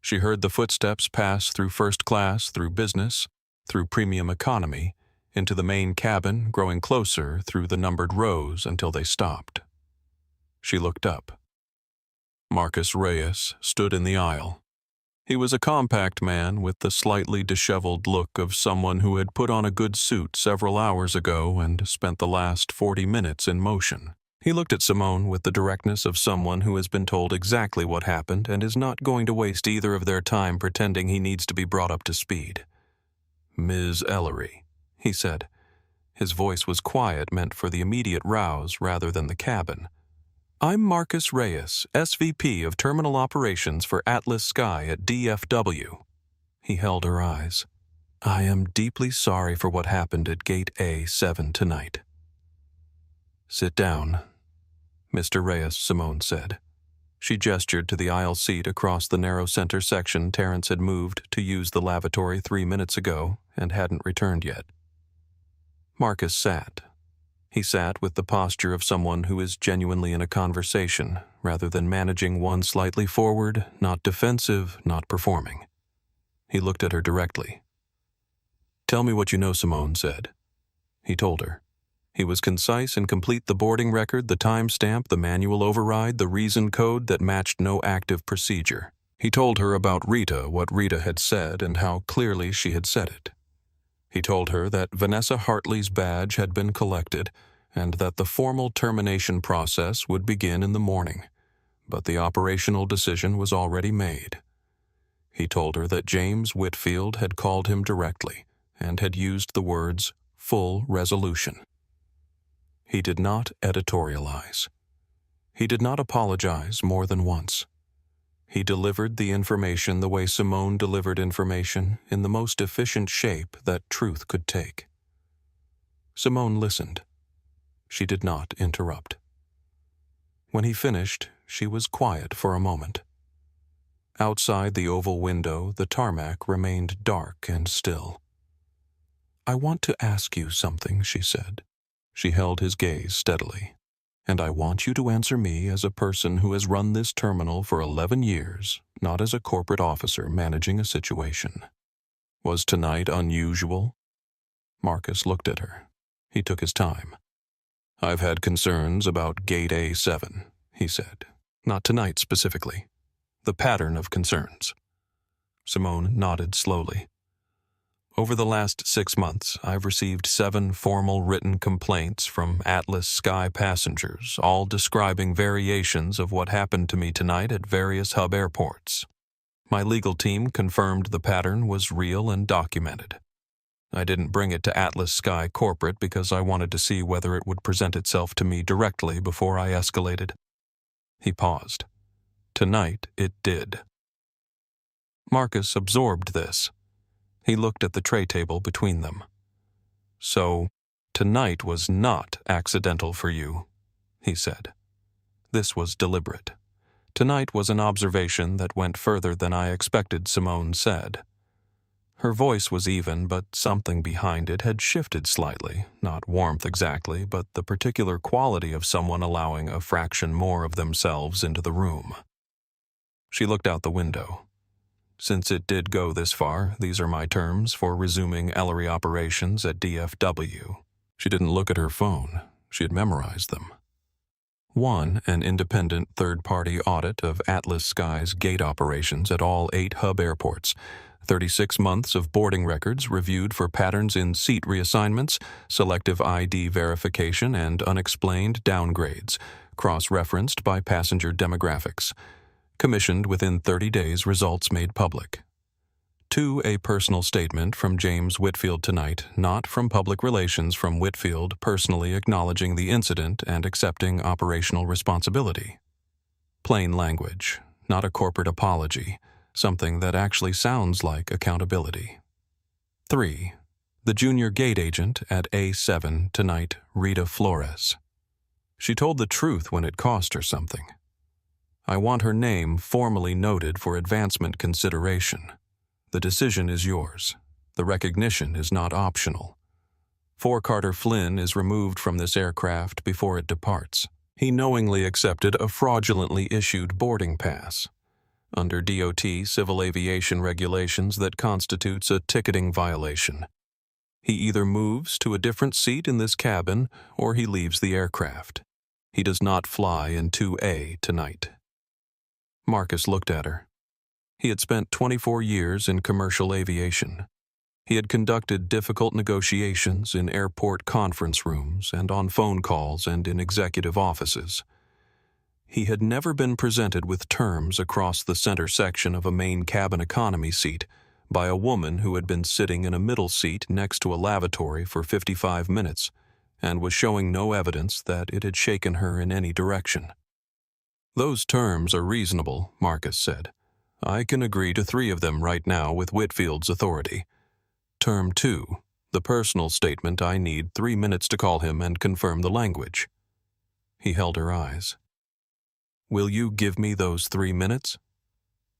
She heard the footsteps pass through first class, through business, through premium economy, into the main cabin, growing closer through the numbered rows until they stopped. She looked up. Marcus Reyes stood in the aisle. He was a compact man with the slightly disheveled look of someone who had put on a good suit several hours ago and spent the last 40 minutes in motion. He looked at Simone with the directness of someone who has been told exactly what happened and is not going to waste either of their time pretending he needs to be brought up to speed. "Ms. Ellery," he said. His voice was quiet, meant for the immediate rouse rather than the cabin. "I'm Marcus Reyes, SVP of Terminal Operations for Atlas Sky at DFW." He held her eyes. "I am deeply sorry for what happened at Gate A7 tonight." "Sit down, Mr. Reyes," Simone said. She gestured to the aisle seat across the narrow center section Terrence had moved to use the lavatory 3 minutes ago and hadn't returned yet. Marcus sat. He sat with the posture of someone who is genuinely in a conversation, rather than managing one slightly forward, not defensive, not performing. He looked at her directly. "Tell me what you know," Simone said. He told her. He was concise and complete: the boarding record, the timestamp, the manual override, the reason code that matched no active procedure. He told her about Rita, what Rita had said, and how clearly she had said it. He told her that Vanessa Hartley's badge had been collected and that the formal termination process would begin in the morning, but the operational decision was already made. He told her that James Whitfield had called him directly and had used the words "full resolution." He did not editorialize. He did not apologize more than once. He delivered the information the way Simone delivered information, in the most efficient shape that truth could take. Simone listened. She did not interrupt. When he finished, she was quiet for a moment. Outside the oval window, the tarmac remained dark and still. "I want to ask you something," she said. She held his gaze steadily. "And I want you to answer me as a person who has run this terminal for 11 years, not as a corporate officer managing a situation. Was tonight unusual?" Marcus looked at her. He took his time. "I've had concerns about Gate A7, he said. "Not tonight specifically. The pattern of concerns." Simone nodded slowly. "Over the last 6 months, I've received 7 formal written complaints from Atlas Sky passengers, all describing variations of what happened to me tonight at various hub airports. My legal team confirmed the pattern was real and documented. I didn't bring it to Atlas Sky Corporate because I wanted to see whether it would present itself to me directly before I escalated." He paused. "Tonight it did." Marcus absorbed this. He looked at the tray table between them. "So, tonight was not accidental for you," he said. "This was deliberate. Tonight was an observation that went further than I expected," Simone said. Her voice was even, but something behind it had shifted slightly, not warmth exactly, but the particular quality of someone allowing a fraction more of themselves into the room. She looked out the window. "Since it did go this far, these are my terms for resuming Ellery operations at DFW." She didn't look at her phone. She had memorized them. 1. An independent third-party audit of Atlas Sky's gate operations at all 8 hub airports. 36 months of boarding records reviewed for patterns in seat reassignments, selective ID verification, and unexplained downgrades, cross-referenced by passenger demographics. Commissioned within 30 days, results made public. 2. A personal statement from James Whitfield tonight, not from public relations, from Whitfield personally acknowledging the incident and accepting operational responsibility. Plain language, not a corporate apology, something that actually sounds like accountability. 3. The junior gate agent at A7 tonight, Rita Flores. She told the truth when it cost her something. I want her name formally noted for advancement consideration. The decision is yours. The recognition is not optional. 4. Carter Flynn is removed from this aircraft before it departs. He knowingly accepted a fraudulently issued boarding pass. Under DOT civil aviation regulations, that constitutes a ticketing violation. He either moves to a different seat in this cabin or he leaves the aircraft. He does not fly in 2A tonight. Marcus looked at her. He had spent 24 years in commercial aviation. He had conducted difficult negotiations in airport conference rooms and on phone calls and in executive offices. He had never been presented with terms across the center section of a main cabin economy seat by a woman who had been sitting in a middle seat next to a lavatory for 55 minutes and was showing no evidence that it had shaken her in any direction. "Those terms are reasonable," Marcus said. "I can agree to 3 of them right now with Whitfield's authority. Term 2, the personal statement, I need 3 minutes to call him and confirm the language." He held her eyes. "Will you give me those 3 minutes?"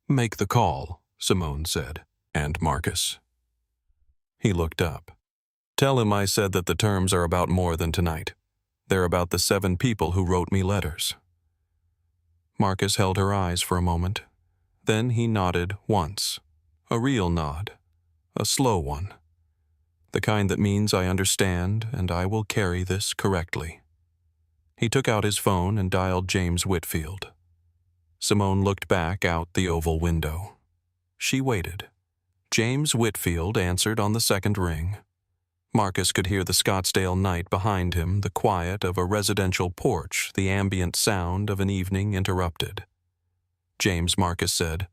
"Make the call," Simone said. "And Marcus?" He looked up. "Tell him I said that the terms are about more than tonight. They're about the 7 people who wrote me letters." Marcus held her eyes for a moment. Then he nodded once. A real nod. A slow one. The kind that means I understand and I will carry this correctly. He took out his phone and dialed James Whitfield. Simone looked back out the oval window. She waited. James Whitfield answered on the second ring. Marcus could hear the Scottsdale night behind him, the quiet of a residential porch, the ambient sound of an evening interrupted. James, Marcus said,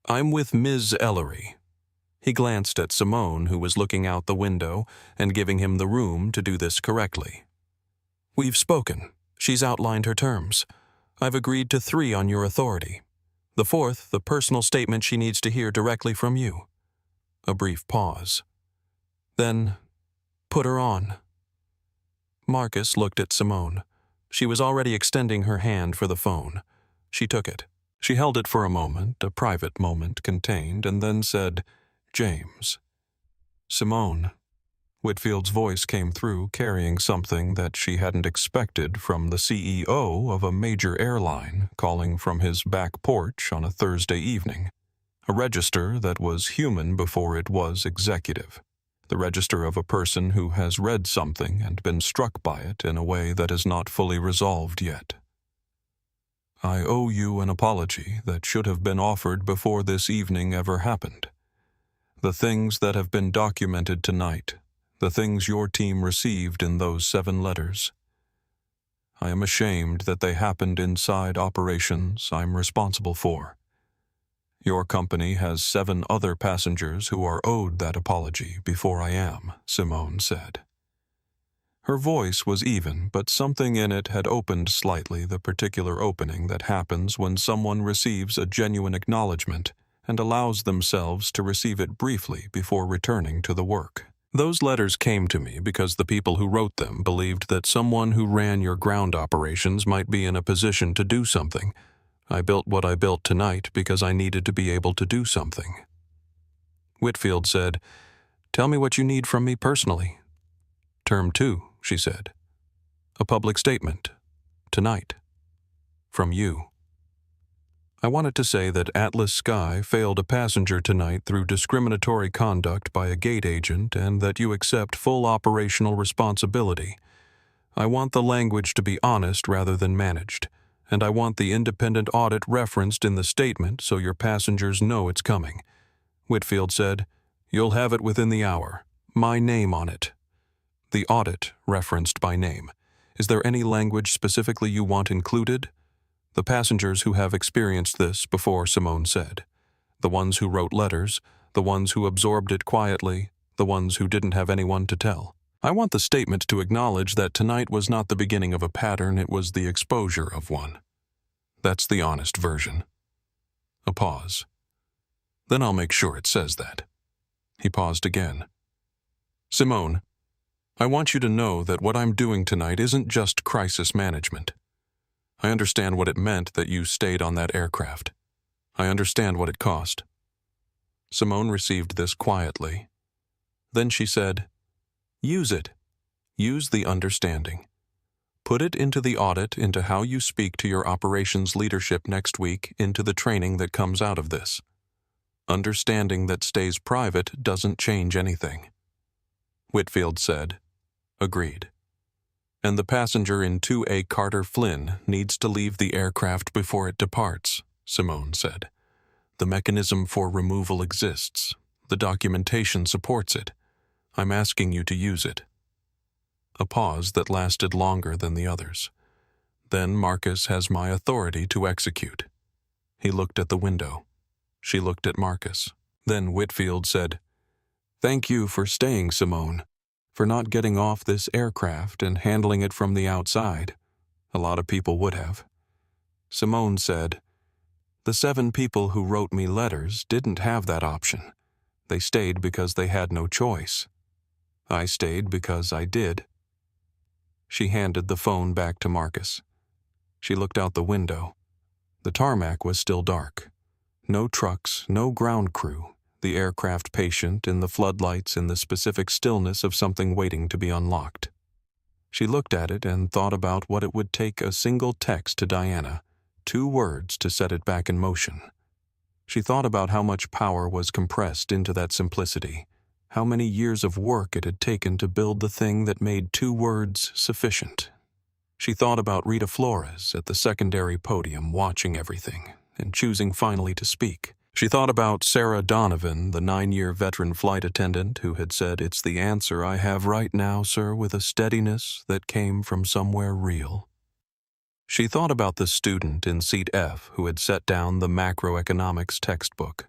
"I'm with Ms. Ellery." He glanced at Simone, who was looking out the window and giving him the room to do this correctly. "We've spoken. She's outlined her terms. I've agreed to 3 on your authority. The 4th, the personal statement she needs to hear directly from you." A brief pause. Then, "Put her on." Marcus looked at Simone. She was already extending her hand for the phone. She took it. She held it for a moment, a private moment contained, and then said, "James." "Simone." Whitfield's voice came through, carrying something that she hadn't expected from the CEO of a major airline calling from his back porch on a Thursday evening. A register that was human before it was executive. The register of a person who has read something and been struck by it in a way that is not fully resolved yet. "I owe you an apology that should have been offered before this evening ever happened. The things that have been documented tonight, the things your team received in those 7 letters. I am ashamed that they happened inside operations I'm responsible for. Your company has 7 other passengers who are owed that apology before I am," Simone said. Her voice was even, but something in it had opened slightly, the particular opening that happens when someone receives a genuine acknowledgement and allows themselves to receive it briefly before returning to the work. "Those letters came to me because the people who wrote them believed that someone who ran your ground operations might be in a position to do something. I built what I built tonight because I needed to be able to do something." Whitfield said, "Tell me what you need from me personally." "Term 2, she said. "A public statement. Tonight. From you. I wanted to say that Atlas Sky failed a passenger tonight through discriminatory conduct by a gate agent and that you accept full operational responsibility. I want the language to be honest rather than managed, and I want the independent audit referenced in the statement so your passengers know it's coming." Whitfield said, "You'll have it within the hour. My name on it." The audit referenced by name. "Is there any language specifically you want included?" "The passengers who have experienced this before," Simone said. "The ones who wrote letters, the ones who absorbed it quietly, the ones who didn't have anyone to tell. I want the statement to acknowledge that tonight was not the beginning of a pattern, it was the exposure of one. That's the honest version." A pause. "Then I'll make sure it says that." He paused again. "Simone, I want you to know that what I'm doing tonight isn't just crisis management. I understand what it meant that you stayed on that aircraft. I understand what it cost." Simone received this quietly. Then she said, "Use it. Use the understanding. Put it into the audit, into how you speak to your operations leadership next week, into the training that comes out of this. Understanding that stays private doesn't change anything." Whitfield said, "Agreed. And the passenger in 2A Carter Flynn needs to leave the aircraft before it departs," Simone said. "The mechanism for removal exists. The documentation supports it. I'm asking you to use it." A pause that lasted longer than the others. "Then Marcus has my authority to execute." He looked at the window. She looked at Marcus. Then Whitfield said, "Thank you for staying, Simone, for not getting off this aircraft and handling it from the outside. A lot of people would have." Simone said, "The 7 people who wrote me letters didn't have that option. They stayed because they had no choice. I stayed because I did." She handed the phone back to Marcus. She looked out the window. The tarmac was still dark. No trucks, no ground crew, the aircraft patient in the floodlights in the specific stillness of something waiting to be unlocked. She looked at it and thought about what it would take a single text to Diana, 2 words to set it back in motion. She thought about how much power was compressed into that simplicity, how many years of work it had taken to build the thing that made 2 words sufficient. She thought about Rita Flores at the secondary podium watching everything and choosing finally to speak. She thought about Sarah Donovan, the 9-year veteran flight attendant who had said, "It's the answer I have right now, sir," with a steadiness that came from somewhere real. She thought about the student in seat F who had set down the macroeconomics textbook.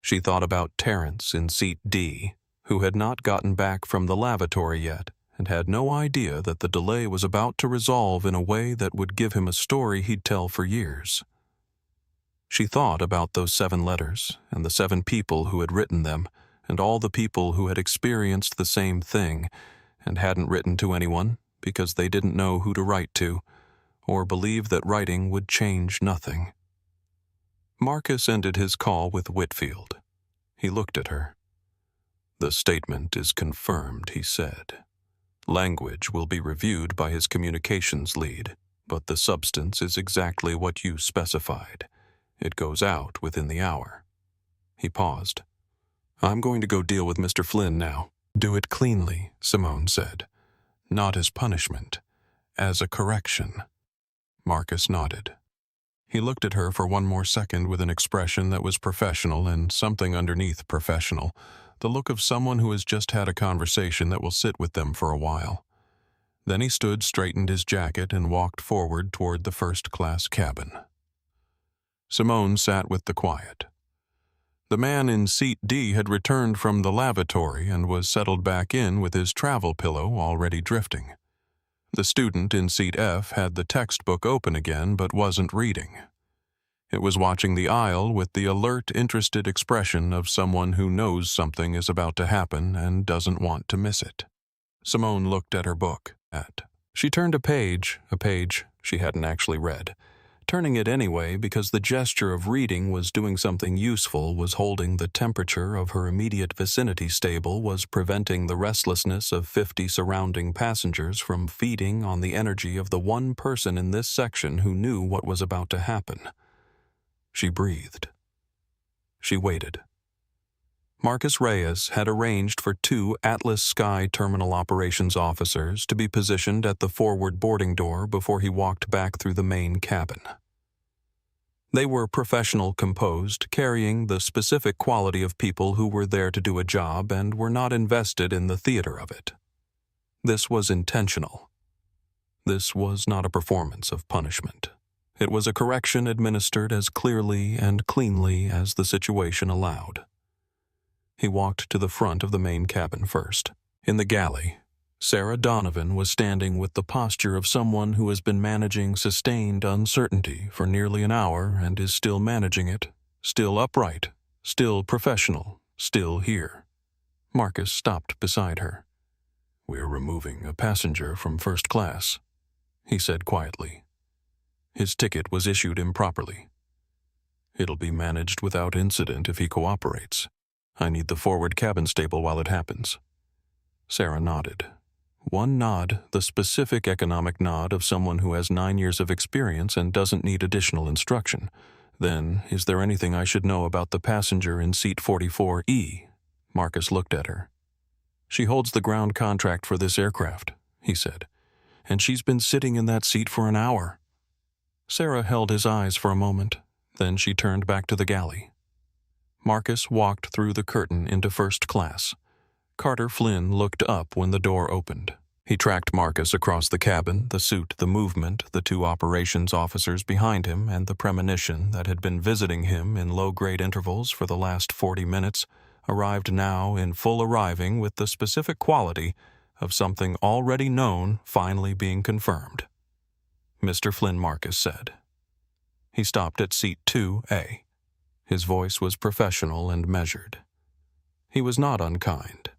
She thought about Terrence in seat D, who had not gotten back from the lavatory yet and had no idea that the delay was about to resolve in a way that would give him a story he'd tell for years. She thought about those 7 letters and the 7 people who had written them and all the people who had experienced the same thing and hadn't written to anyone because they didn't know who to write to or believed that writing would change nothing. Marcus ended his call with Whitfield. He looked at her. "The statement is confirmed," he said. "Language will be reviewed by his communications lead, but the substance is exactly what you specified. It goes out within the hour." He paused. "I'm going to go deal with Mr. Flynn now." "Do it cleanly," Simone said. "Not as punishment, as a correction." Marcus nodded. He looked at her for one more second with an expression that was professional and something underneath professional, the look of someone who has just had a conversation that will sit with them for a while. Then he stood, straightened his jacket, and walked forward toward the first-class cabin. Simone sat with the quiet. The man in seat D had returned from the lavatory and was settled back in with his travel pillow already drifting. The student in seat F had the textbook open again but wasn't reading. It was watching the aisle with the alert, interested expression of someone who knows something is about to happen and doesn't want to miss it. Simone looked at her book. She turned a page she hadn't actually read. Turning it anyway because the gesture of reading was doing something useful, was holding the temperature of her immediate vicinity stable, was preventing the restlessness of 50 surrounding passengers from feeding on the energy of the one person in this section who knew what was about to happen. She breathed. She waited. Marcus Reyes had arranged for 2 Atlas Sky Terminal Operations officers to be positioned at the forward boarding door before he walked back through the main cabin. They were professional, composed, carrying the specific quality of people who were there to do a job and were not invested in the theater of it. This was intentional. This was not a performance of punishment. It was a correction administered as clearly and cleanly as the situation allowed. He walked to the front of the main cabin first. In the galley, Sarah Donovan was standing with the posture of someone who has been managing sustained uncertainty for nearly an hour and is still managing it, still upright, still professional, still here. Marcus stopped beside her. "We're removing a passenger from first class," he said quietly. "His ticket was issued improperly. It'll be managed without incident if he cooperates. I need the forward cabin stable while it happens." Sarah nodded. One nod, the specific economic nod of someone who has 9 years of experience and doesn't need additional instruction. Then, "Is there anything I should know about the passenger in seat 44E? Marcus looked at her. "She holds the ground contract for this aircraft," he said, "and she's been sitting in that seat for an hour." Sarah held his eyes for a moment, Then she turned back to the galley. Marcus walked through the curtain into first class. Carter Flynn looked up when the door opened. He tracked Marcus across the cabin, the suit, the movement, the two operations officers behind him, and the premonition that had been visiting him in low-grade intervals for the last 40 minutes, arrived now in full arriving with the specific quality of something already known finally being confirmed. Mr. Flynn, Marcus said. He stopped at seat 2A. His voice was professional and measured. He was not unkind.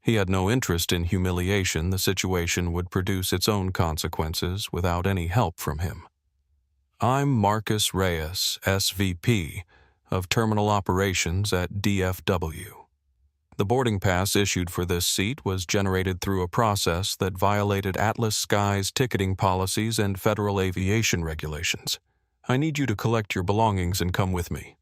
He had no interest in humiliation. The situation would produce its own consequences without any help from him. I'm Marcus Reyes, SVP, of Terminal Operations at DFW. The boarding pass issued for this seat was generated through a process that violated Atlas Sky's ticketing policies and federal aviation regulations. I need you to collect your belongings and come with me.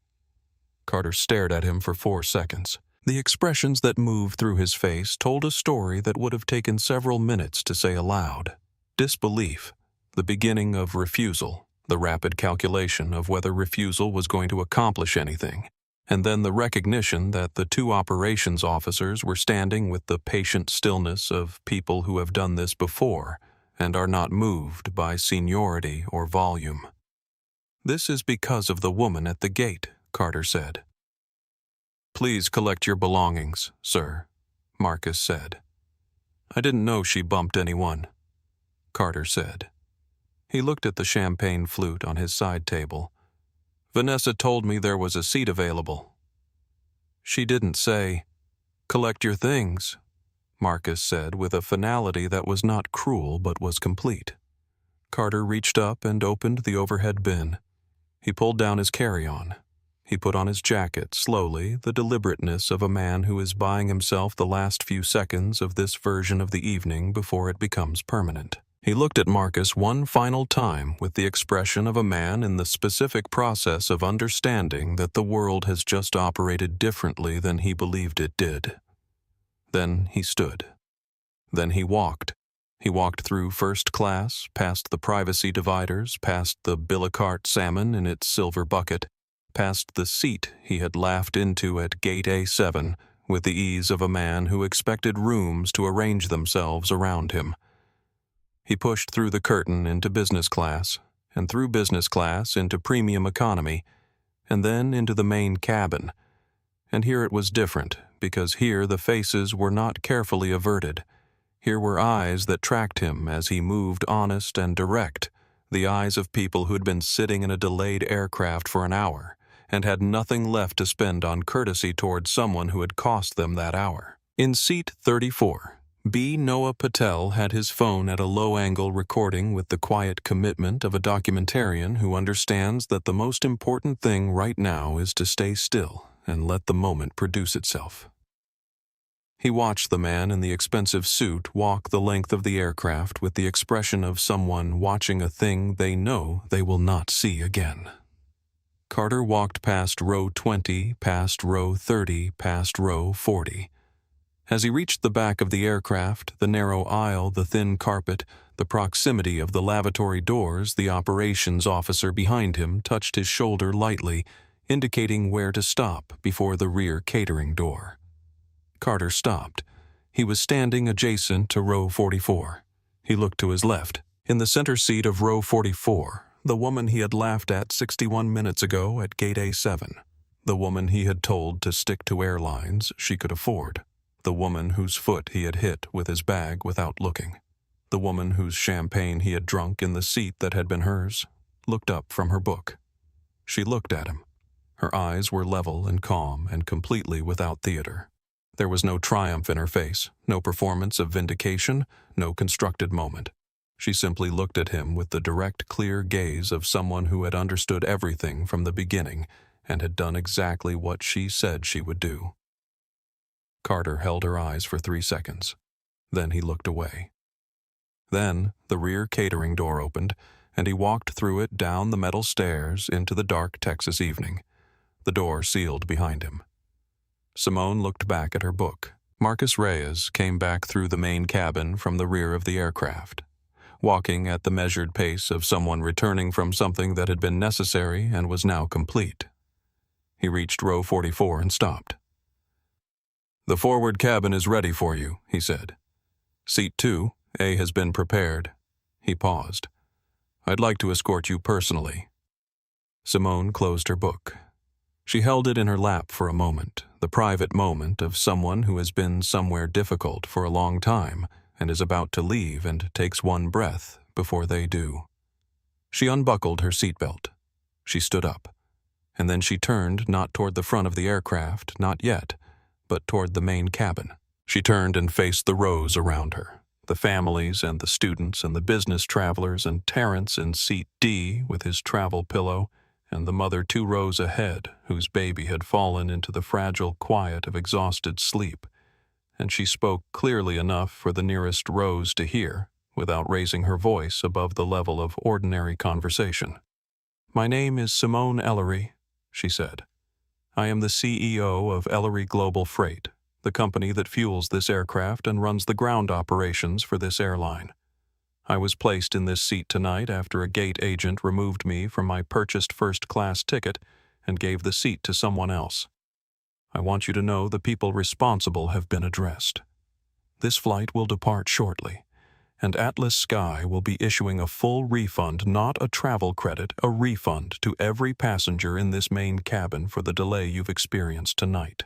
Carter stared at him for 4 seconds. The expressions that moved through his face told a story that would have taken several minutes to say aloud. Disbelief, the beginning of refusal, the rapid calculation of whether refusal was going to accomplish anything, and then the recognition that the two operations officers were standing with the patient stillness of people who have done this before and are not moved by seniority or volume. This is because of the woman at the gate, Carter said. Please collect your belongings, sir, Marcus said. I didn't know she bumped anyone, Carter said. He looked at the champagne flute on his side table. Vanessa told me there was a seat available. She didn't say, collect your things, Marcus said with a finality that was not cruel but was complete. Carter reached up and opened the overhead bin. He pulled down his carry-on. He put on his jacket slowly, the deliberateness of a man who is buying himself the last few seconds of this version of the evening before it becomes permanent. He looked at Marcus one final time with the expression of a man in the specific process of understanding that the world has just operated differently than he believed it did. Then he stood. Then he walked. He walked through first class, past the privacy dividers, past the Billicart salmon in its silver bucket, past the seat he had laughed into at gate A7 with the ease of a man who expected rooms to arrange themselves around him. He pushed through the curtain into business class, and through business class into premium economy, and then into the main cabin. And here it was different, because here the faces were not carefully averted. Here were eyes that tracked him as he moved, honest and direct, the eyes of people who had been sitting in a delayed aircraft for an hour, and had nothing left to spend on courtesy towards someone who had cost them that hour. In seat 34, B. Noah Patel had his phone at a low-angle recording with the quiet commitment of a documentarian who understands that the most important thing right now is to stay still and let the moment produce itself. He watched the man in the expensive suit walk the length of the aircraft with the expression of someone watching a thing they know they will not see again. Carter walked past row 20, past row 30, past row 40. As he reached the back of the aircraft, the narrow aisle, the thin carpet, the proximity of the lavatory doors, the operations officer behind him touched his shoulder lightly, indicating where to stop before the rear catering door. Carter stopped. He was standing adjacent to row 44. He looked to his left. In the center seat of row 44, the woman he had laughed at 61 minutes ago at gate A7. The woman he had told to stick to airlines she could afford. The woman whose foot he had hit with his bag without looking. The woman whose champagne he had drunk in the seat that had been hers, looked up from her book. She looked at him. Her eyes were level and calm and completely without theater. There was no triumph in her face, no performance of vindication, no constructed moment. She simply looked at him with the direct, clear gaze of someone who had understood everything from the beginning and had done exactly what she said she would do. Carter held her eyes for 3 seconds. Then he looked away. Then the rear catering door opened, and he walked through it down the metal stairs into the dark Texas evening. The door sealed behind him. Simone looked back at her book. Marcus Reyes came back through the main cabin from the rear of the aircraft. walking at the measured pace of someone returning from something that had been necessary and was now complete. He reached row 44 and stopped. "The forward cabin is ready for you," he said. "Seat 2, A, has been prepared." He paused. "I'd like to escort you personally." Simone closed her book. She held it in her lap for a moment, the private moment of someone who has been somewhere difficult for a long time and is about to leave and takes one breath before they do. She unbuckled her seatbelt. She stood up. And then she turned not toward the front of the aircraft, not yet, but toward the main cabin. She turned and faced the rows around her, the families and the students and the business travelers and Terrence in seat D with his travel pillow, and the mother 2 rows ahead whose baby had fallen into the fragile quiet of exhausted sleep, and she spoke clearly enough for the nearest rows to hear, without raising her voice above the level of ordinary conversation. "My name is Simone Ellery," she said. "I am the CEO of Ellery Global Freight, the company that fuels this aircraft and runs the ground operations for this airline. I was placed in this seat tonight after a gate agent removed me from my purchased first-class ticket and gave the seat to someone else. I want you to know the people responsible have been addressed. This flight will depart shortly, and Atlas Sky will be issuing a full refund, not a travel credit, a refund to every passenger in this main cabin for the delay you've experienced tonight."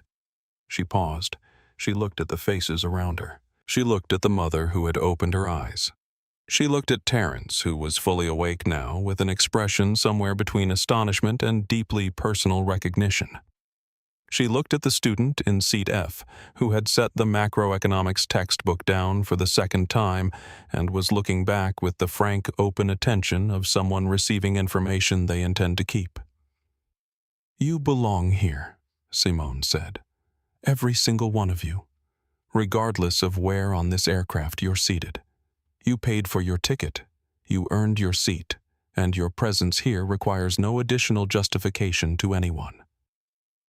She paused. She looked at the faces around her. She looked at the mother who had opened her eyes. She looked at Terrence, who was fully awake now, with an expression somewhere between astonishment and deeply personal recognition. She looked at the student in seat F, who had set the macroeconomics textbook down for the second time and was looking back with the frank, open attention of someone receiving information they intend to keep. "You belong here," Simone said. "Every single one of you, regardless of where on this aircraft you're seated. You paid for your ticket, you earned your seat, and your presence here requires no additional justification to anyone."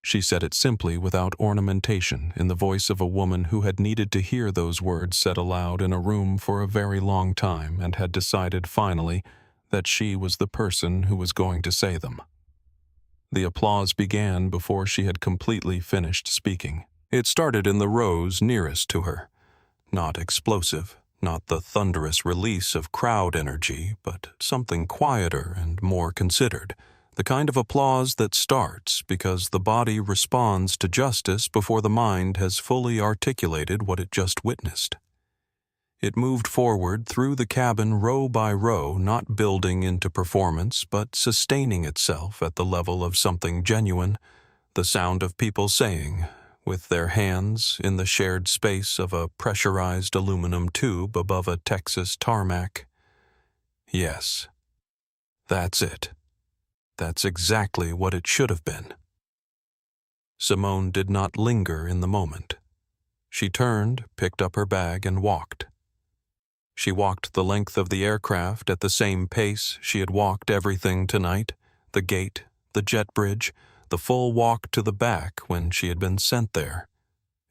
She said it simply, without ornamentation, in the voice of a woman who had needed to hear those words said aloud in a room for a very long time and had decided finally that she was the person who was going to say them. The applause began before she had completely finished speaking. It started in the rows nearest to her. Not explosive, not the thunderous release of crowd energy, but something quieter and more considered. The kind of applause that starts because the body responds to justice before the mind has fully articulated what it just witnessed. It moved forward through the cabin row by row, not building into performance, but sustaining itself at the level of something genuine, the sound of people saying, with their hands in the shared space of a pressurized aluminum tube above a Texas tarmac, "Yes, that's it. That's exactly what it should have been." Simone did not linger in the moment. She turned, picked up her bag, and walked. She walked the length of the aircraft at the same pace she had walked everything tonight, the gate, the jet bridge, the full walk to the back when she had been sent there.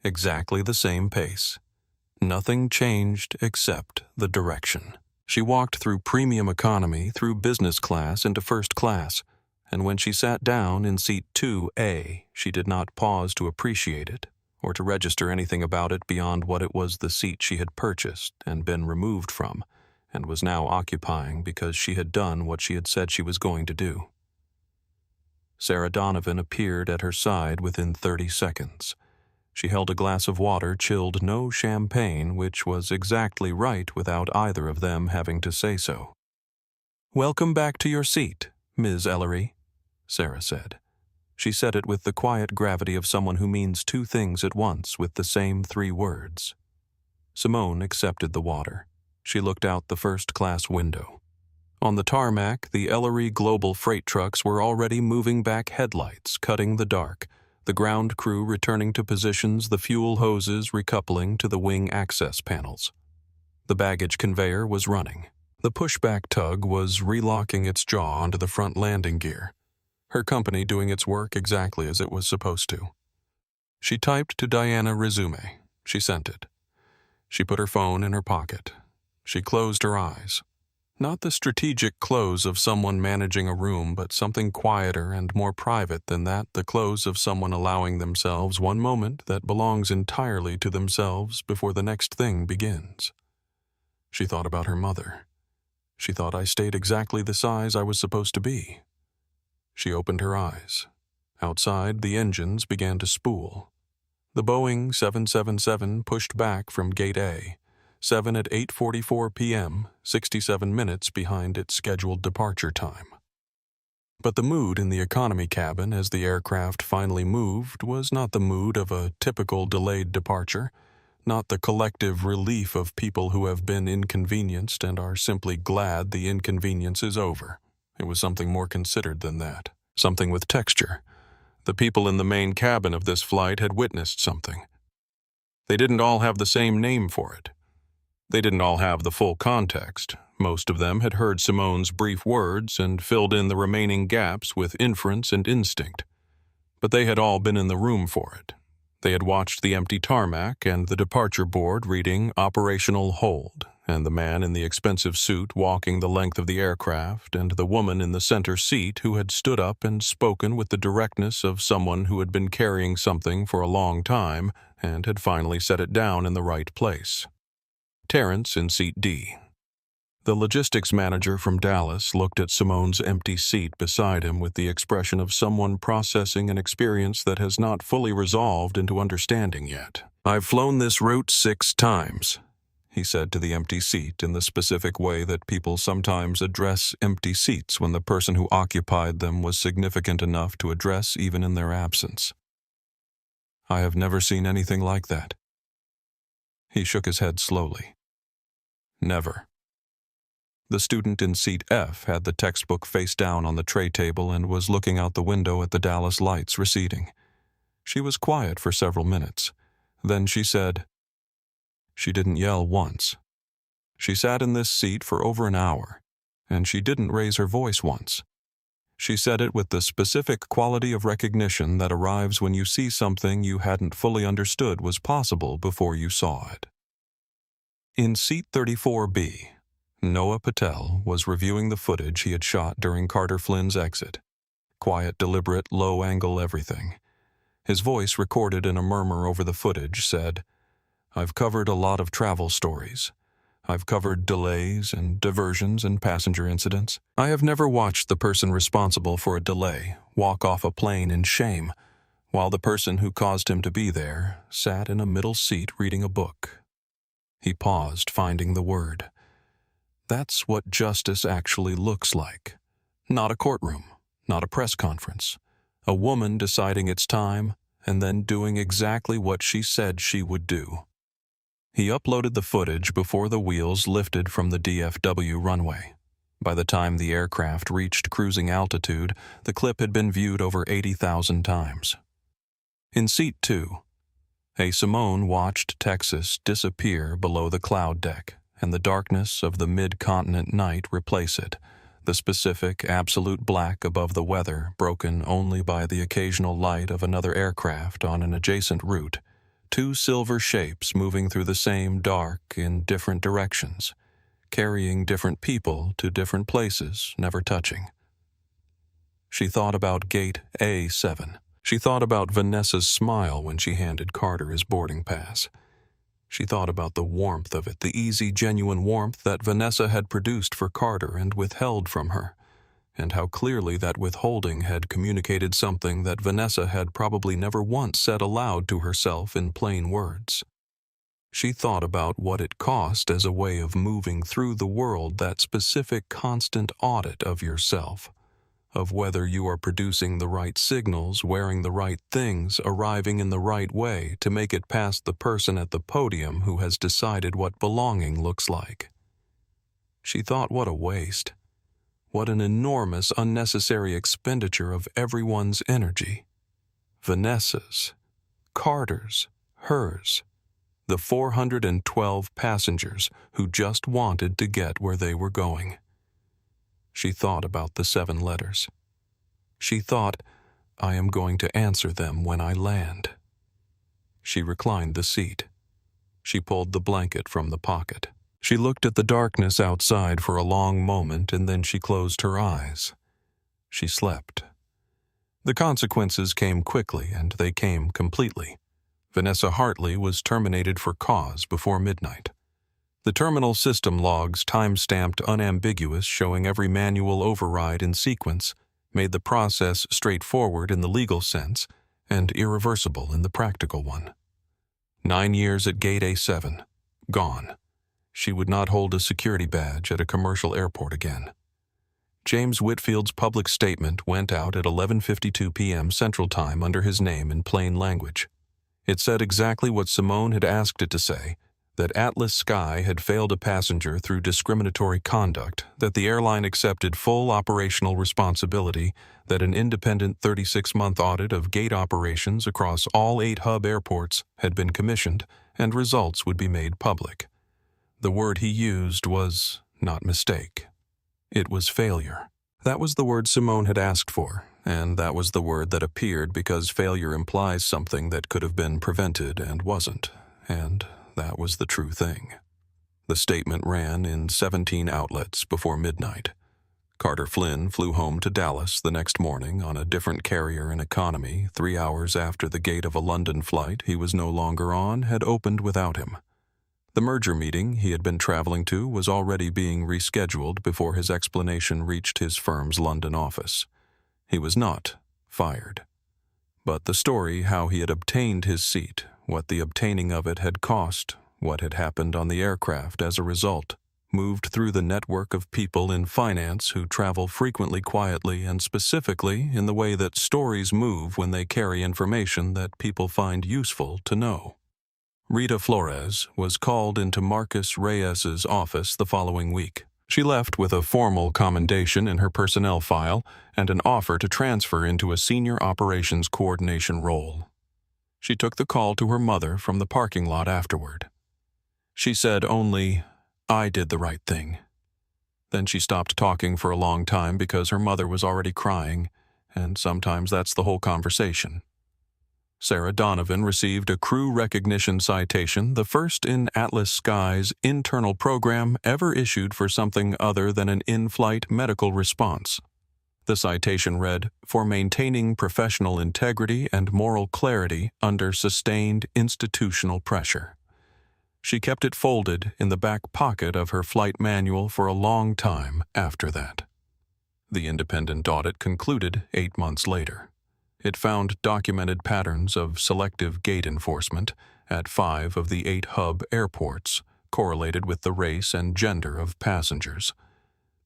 Exactly the same pace. Nothing changed except the direction. She walked through premium economy, through business class into first class, and when she sat down in seat 2A, she did not pause to appreciate it, or to register anything about it beyond what it was the seat she had purchased and been removed from, and was now occupying because she had done what she had said she was going to do. Sarah Donovan appeared at her side within 30 seconds. She held a glass of water, chilled no champagne, which was exactly right without either of them having to say so. "Welcome back to your seat, Ms. Ellery," Sarah said. She said it with the quiet gravity of someone who means 2 things at once with the same 3 words. Simone accepted the water. She looked out the first-class window. On the tarmac, the Ellery Global Freight trucks were already moving back headlights, cutting the dark, the ground crew returning to positions, the fuel hoses recoupling to the wing access panels. The baggage conveyor was running. The pushback tug was relocking its jaw onto the front landing gear, her company doing its work exactly as it was supposed to. She typed to Diana resume. She sent it. She put her phone in her pocket. She closed her eyes. Not the strategic close of someone managing a room, but something quieter and more private than that, the close of someone allowing themselves one moment that belongs entirely to themselves before the next thing begins. She thought about her mother. She thought I stayed exactly the size I was supposed to be. She opened her eyes. Outside, the engines began to spool. The Boeing 777 pushed back from Gate A, 7 at 8:44 p.m., 67 minutes behind its scheduled departure time. But the mood in the economy cabin as the aircraft finally moved was not the mood of a typical delayed departure, not the collective relief of people who have been inconvenienced and are simply glad the inconvenience is over. It was something more considered than that, something with texture. The people in the main cabin of this flight had witnessed something. They didn't all have the same name for it. They didn't all have the full context. Most of them had heard Simone's brief words and filled in the remaining gaps with inference and instinct. But they had all been in the room for it. They had watched the empty tarmac and the departure board reading "Operational Hold," and the man in the expensive suit walking the length of the aircraft, and the woman in the center seat who had stood up and spoken with the directness of someone who had been carrying something for a long time and had finally set it down in the right place. Terrence in seat D. The logistics manager from Dallas looked at Simone's empty seat beside him with the expression of someone processing an experience that has not fully resolved into understanding yet. "I've flown this route 6 times, he said to the empty seat in the specific way that people sometimes address empty seats when the person who occupied them was significant enough to address even in their absence. "I have never seen anything like that." He shook his head slowly. "Never." The student in seat F had the textbook face down on the tray table and was looking out the window at the Dallas lights receding. She was quiet for several minutes. Then she said, "She didn't yell once. She sat in this seat for over an hour, and she didn't raise her voice once. She said it with the specific quality of recognition that arrives when you see something you hadn't fully understood was possible before you saw it." In seat 34B, Noah Patel was reviewing the footage he had shot during Carter Flynn's exit. Quiet, deliberate, low-angle everything. His voice, recorded in a murmur over the footage, said, "I've covered a lot of travel stories. I've covered delays and diversions and passenger incidents. I have never watched the person responsible for a delay walk off a plane in shame, while the person who caused him to be there sat in a middle seat reading a book." He paused, finding the word. That's what justice actually looks like. Not a courtroom, not a press conference. A woman deciding it's time and then doing exactly what she said she would do. He uploaded the footage before the wheels lifted from the DFW runway. By the time the aircraft reached cruising altitude, the clip had been viewed over 80,000 times. In seat 2, Simone watched Texas disappear below the cloud deck, and the darkness of the mid-continent night replace it, the specific, absolute black above the weather broken only by the occasional light of another aircraft on an adjacent route, 2 silver shapes moving through the same dark in different directions, carrying different people to different places, never touching. She thought about Gate A7. She thought about Vanessa's smile when she handed Carter his boarding pass. She thought about the warmth of it, the easy, genuine warmth that Vanessa had produced for Carter and withheld from her, and how clearly that withholding had communicated something that Vanessa had probably never once said aloud to herself in plain words. She thought about what it cost as a way of moving through the world, that specific constant audit of yourself, of whether you are producing the right signals, wearing the right things, arriving in the right way to make it past the person at the podium who has decided what belonging looks like. She thought, what a waste. What an enormous, unnecessary expenditure of everyone's energy. Vanessa's, Carter's, hers, the 412 passengers who just wanted to get where they were going. She thought about the 7 letters. She thought, I am going to answer them when I land. She reclined the seat. She pulled the blanket from the pocket. She looked at the darkness outside for a long moment, and then she closed her eyes. She slept. The consequences came quickly, and they came completely. Vanessa Hartley was terminated for cause before midnight. The terminal system logs, time-stamped unambiguous, showing every manual override in sequence, made the process straightforward in the legal sense and irreversible in the practical one. 9 years at Gate A7. Gone. She would not hold a security badge at a commercial airport again. James Whitfield's public statement went out at 11:52 p.m. Central Time under his name in plain language. It said exactly what Simone had asked it to say, that Atlas Sky had failed a passenger through discriminatory conduct, that the airline accepted full operational responsibility, that an independent 36-month audit of gate operations across all 8 hub airports had been commissioned, and results would be made public. The word he used was not mistake. It was failure. That was the word Simone had asked for, and that was the word that appeared because failure implies something that could have been prevented and wasn't, and that was the true thing. The statement ran in 17 outlets before midnight. Carter Flynn flew home to Dallas the next morning on a different carrier in economy 3 hours after the gate of a London flight he was no longer on had opened without him. The merger meeting he had been traveling to was already being rescheduled before his explanation reached his firm's London office. He was not fired. But the story how he had obtained his seat, what the obtaining of it had cost, what had happened on the aircraft as a result, moved through the network of people in finance who travel frequently quietly and specifically in the way that stories move when they carry information that people find useful to know. Rita Flores was called into Marcus Reyes's office the following week. She left with a formal commendation in her personnel file and an offer to transfer into a senior operations coordination role. She took the call to her mother from the parking lot afterward. She said only, "I did the right thing." Then she stopped talking for a long time because her mother was already crying, and sometimes that's the whole conversation. Sarah Donovan received a crew recognition citation, the first in Atlas Sky's internal program ever issued for something other than an in-flight medical response. The citation read, "For maintaining professional integrity and moral clarity under sustained institutional pressure." She kept it folded in the back pocket of her flight manual for a long time after that. The independent audit concluded 8 months later. It found documented patterns of selective gate enforcement at 5 of the 8 hub airports, correlated with the race and gender of passengers.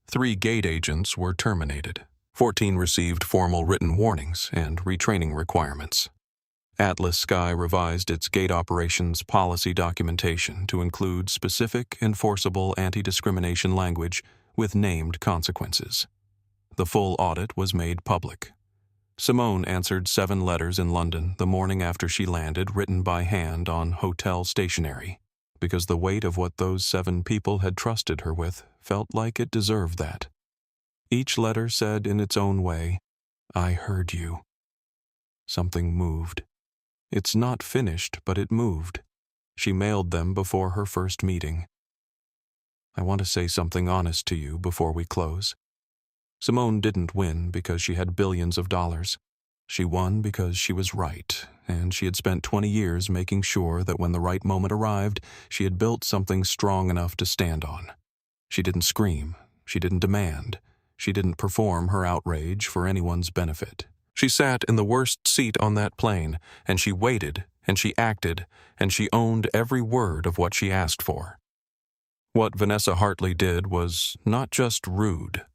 3 gate agents were terminated. 14 received formal written warnings and retraining requirements. Atlas Sky revised its gate operations policy documentation to include specific, enforceable anti-discrimination language with named consequences. The full audit was made public. Simone answered 7 letters in London the morning after she landed, written by hand on hotel stationery, because the weight of what those 7 people had trusted her with felt like it deserved that. Each letter said in its own way, "I heard you." Something moved. It's not finished, but it moved. She mailed them before her first meeting. "I want to say something honest to you before we close." Simone didn't win because she had billions of dollars. She won because she was right, and she had spent 20 years making sure that when the right moment arrived, she had built something strong enough to stand on. She didn't scream. She didn't demand. She didn't perform her outrage for anyone's benefit. She sat in the worst seat on that plane, and she waited, and she acted, and she owned every word of what she asked for. What Vanessa Hartley did was not just rude.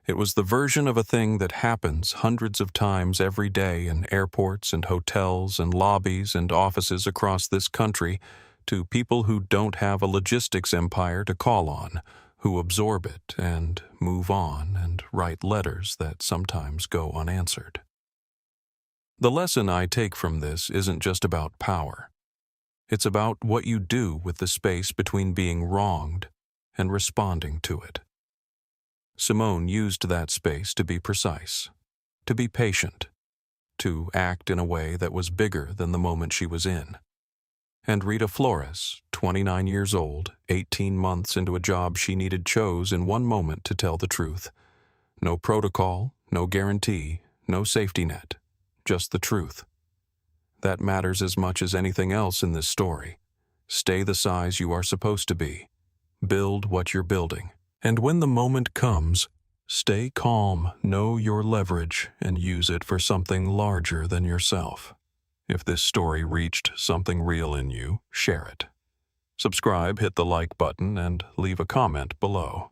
It was the version of a thing that happens hundreds of times every day in airports and hotels and lobbies and offices across this country to people who don't have a logistics empire to call on, who absorb it and move on and write letters that sometimes go unanswered. The lesson I take from this isn't just about power. It's about what you do with the space between being wronged and responding to it. Simone used that space to be precise, to be patient, to act in a way that was bigger than the moment she was in. And Rita Flores, 29 years old, 18 months into a job she needed, chose in one moment to tell the truth. No protocol, no guarantee, no safety net, just the truth. That matters as much as anything else in this story. Stay the size you are supposed to be. Build what you're building. And when the moment comes, stay calm, know your leverage, and use it for something larger than yourself. If this story reached something real in you, share it. Subscribe, hit the like button, and leave a comment below.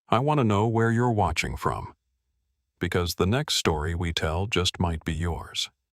I want to know where you're watching from, because the next story we tell just might be yours.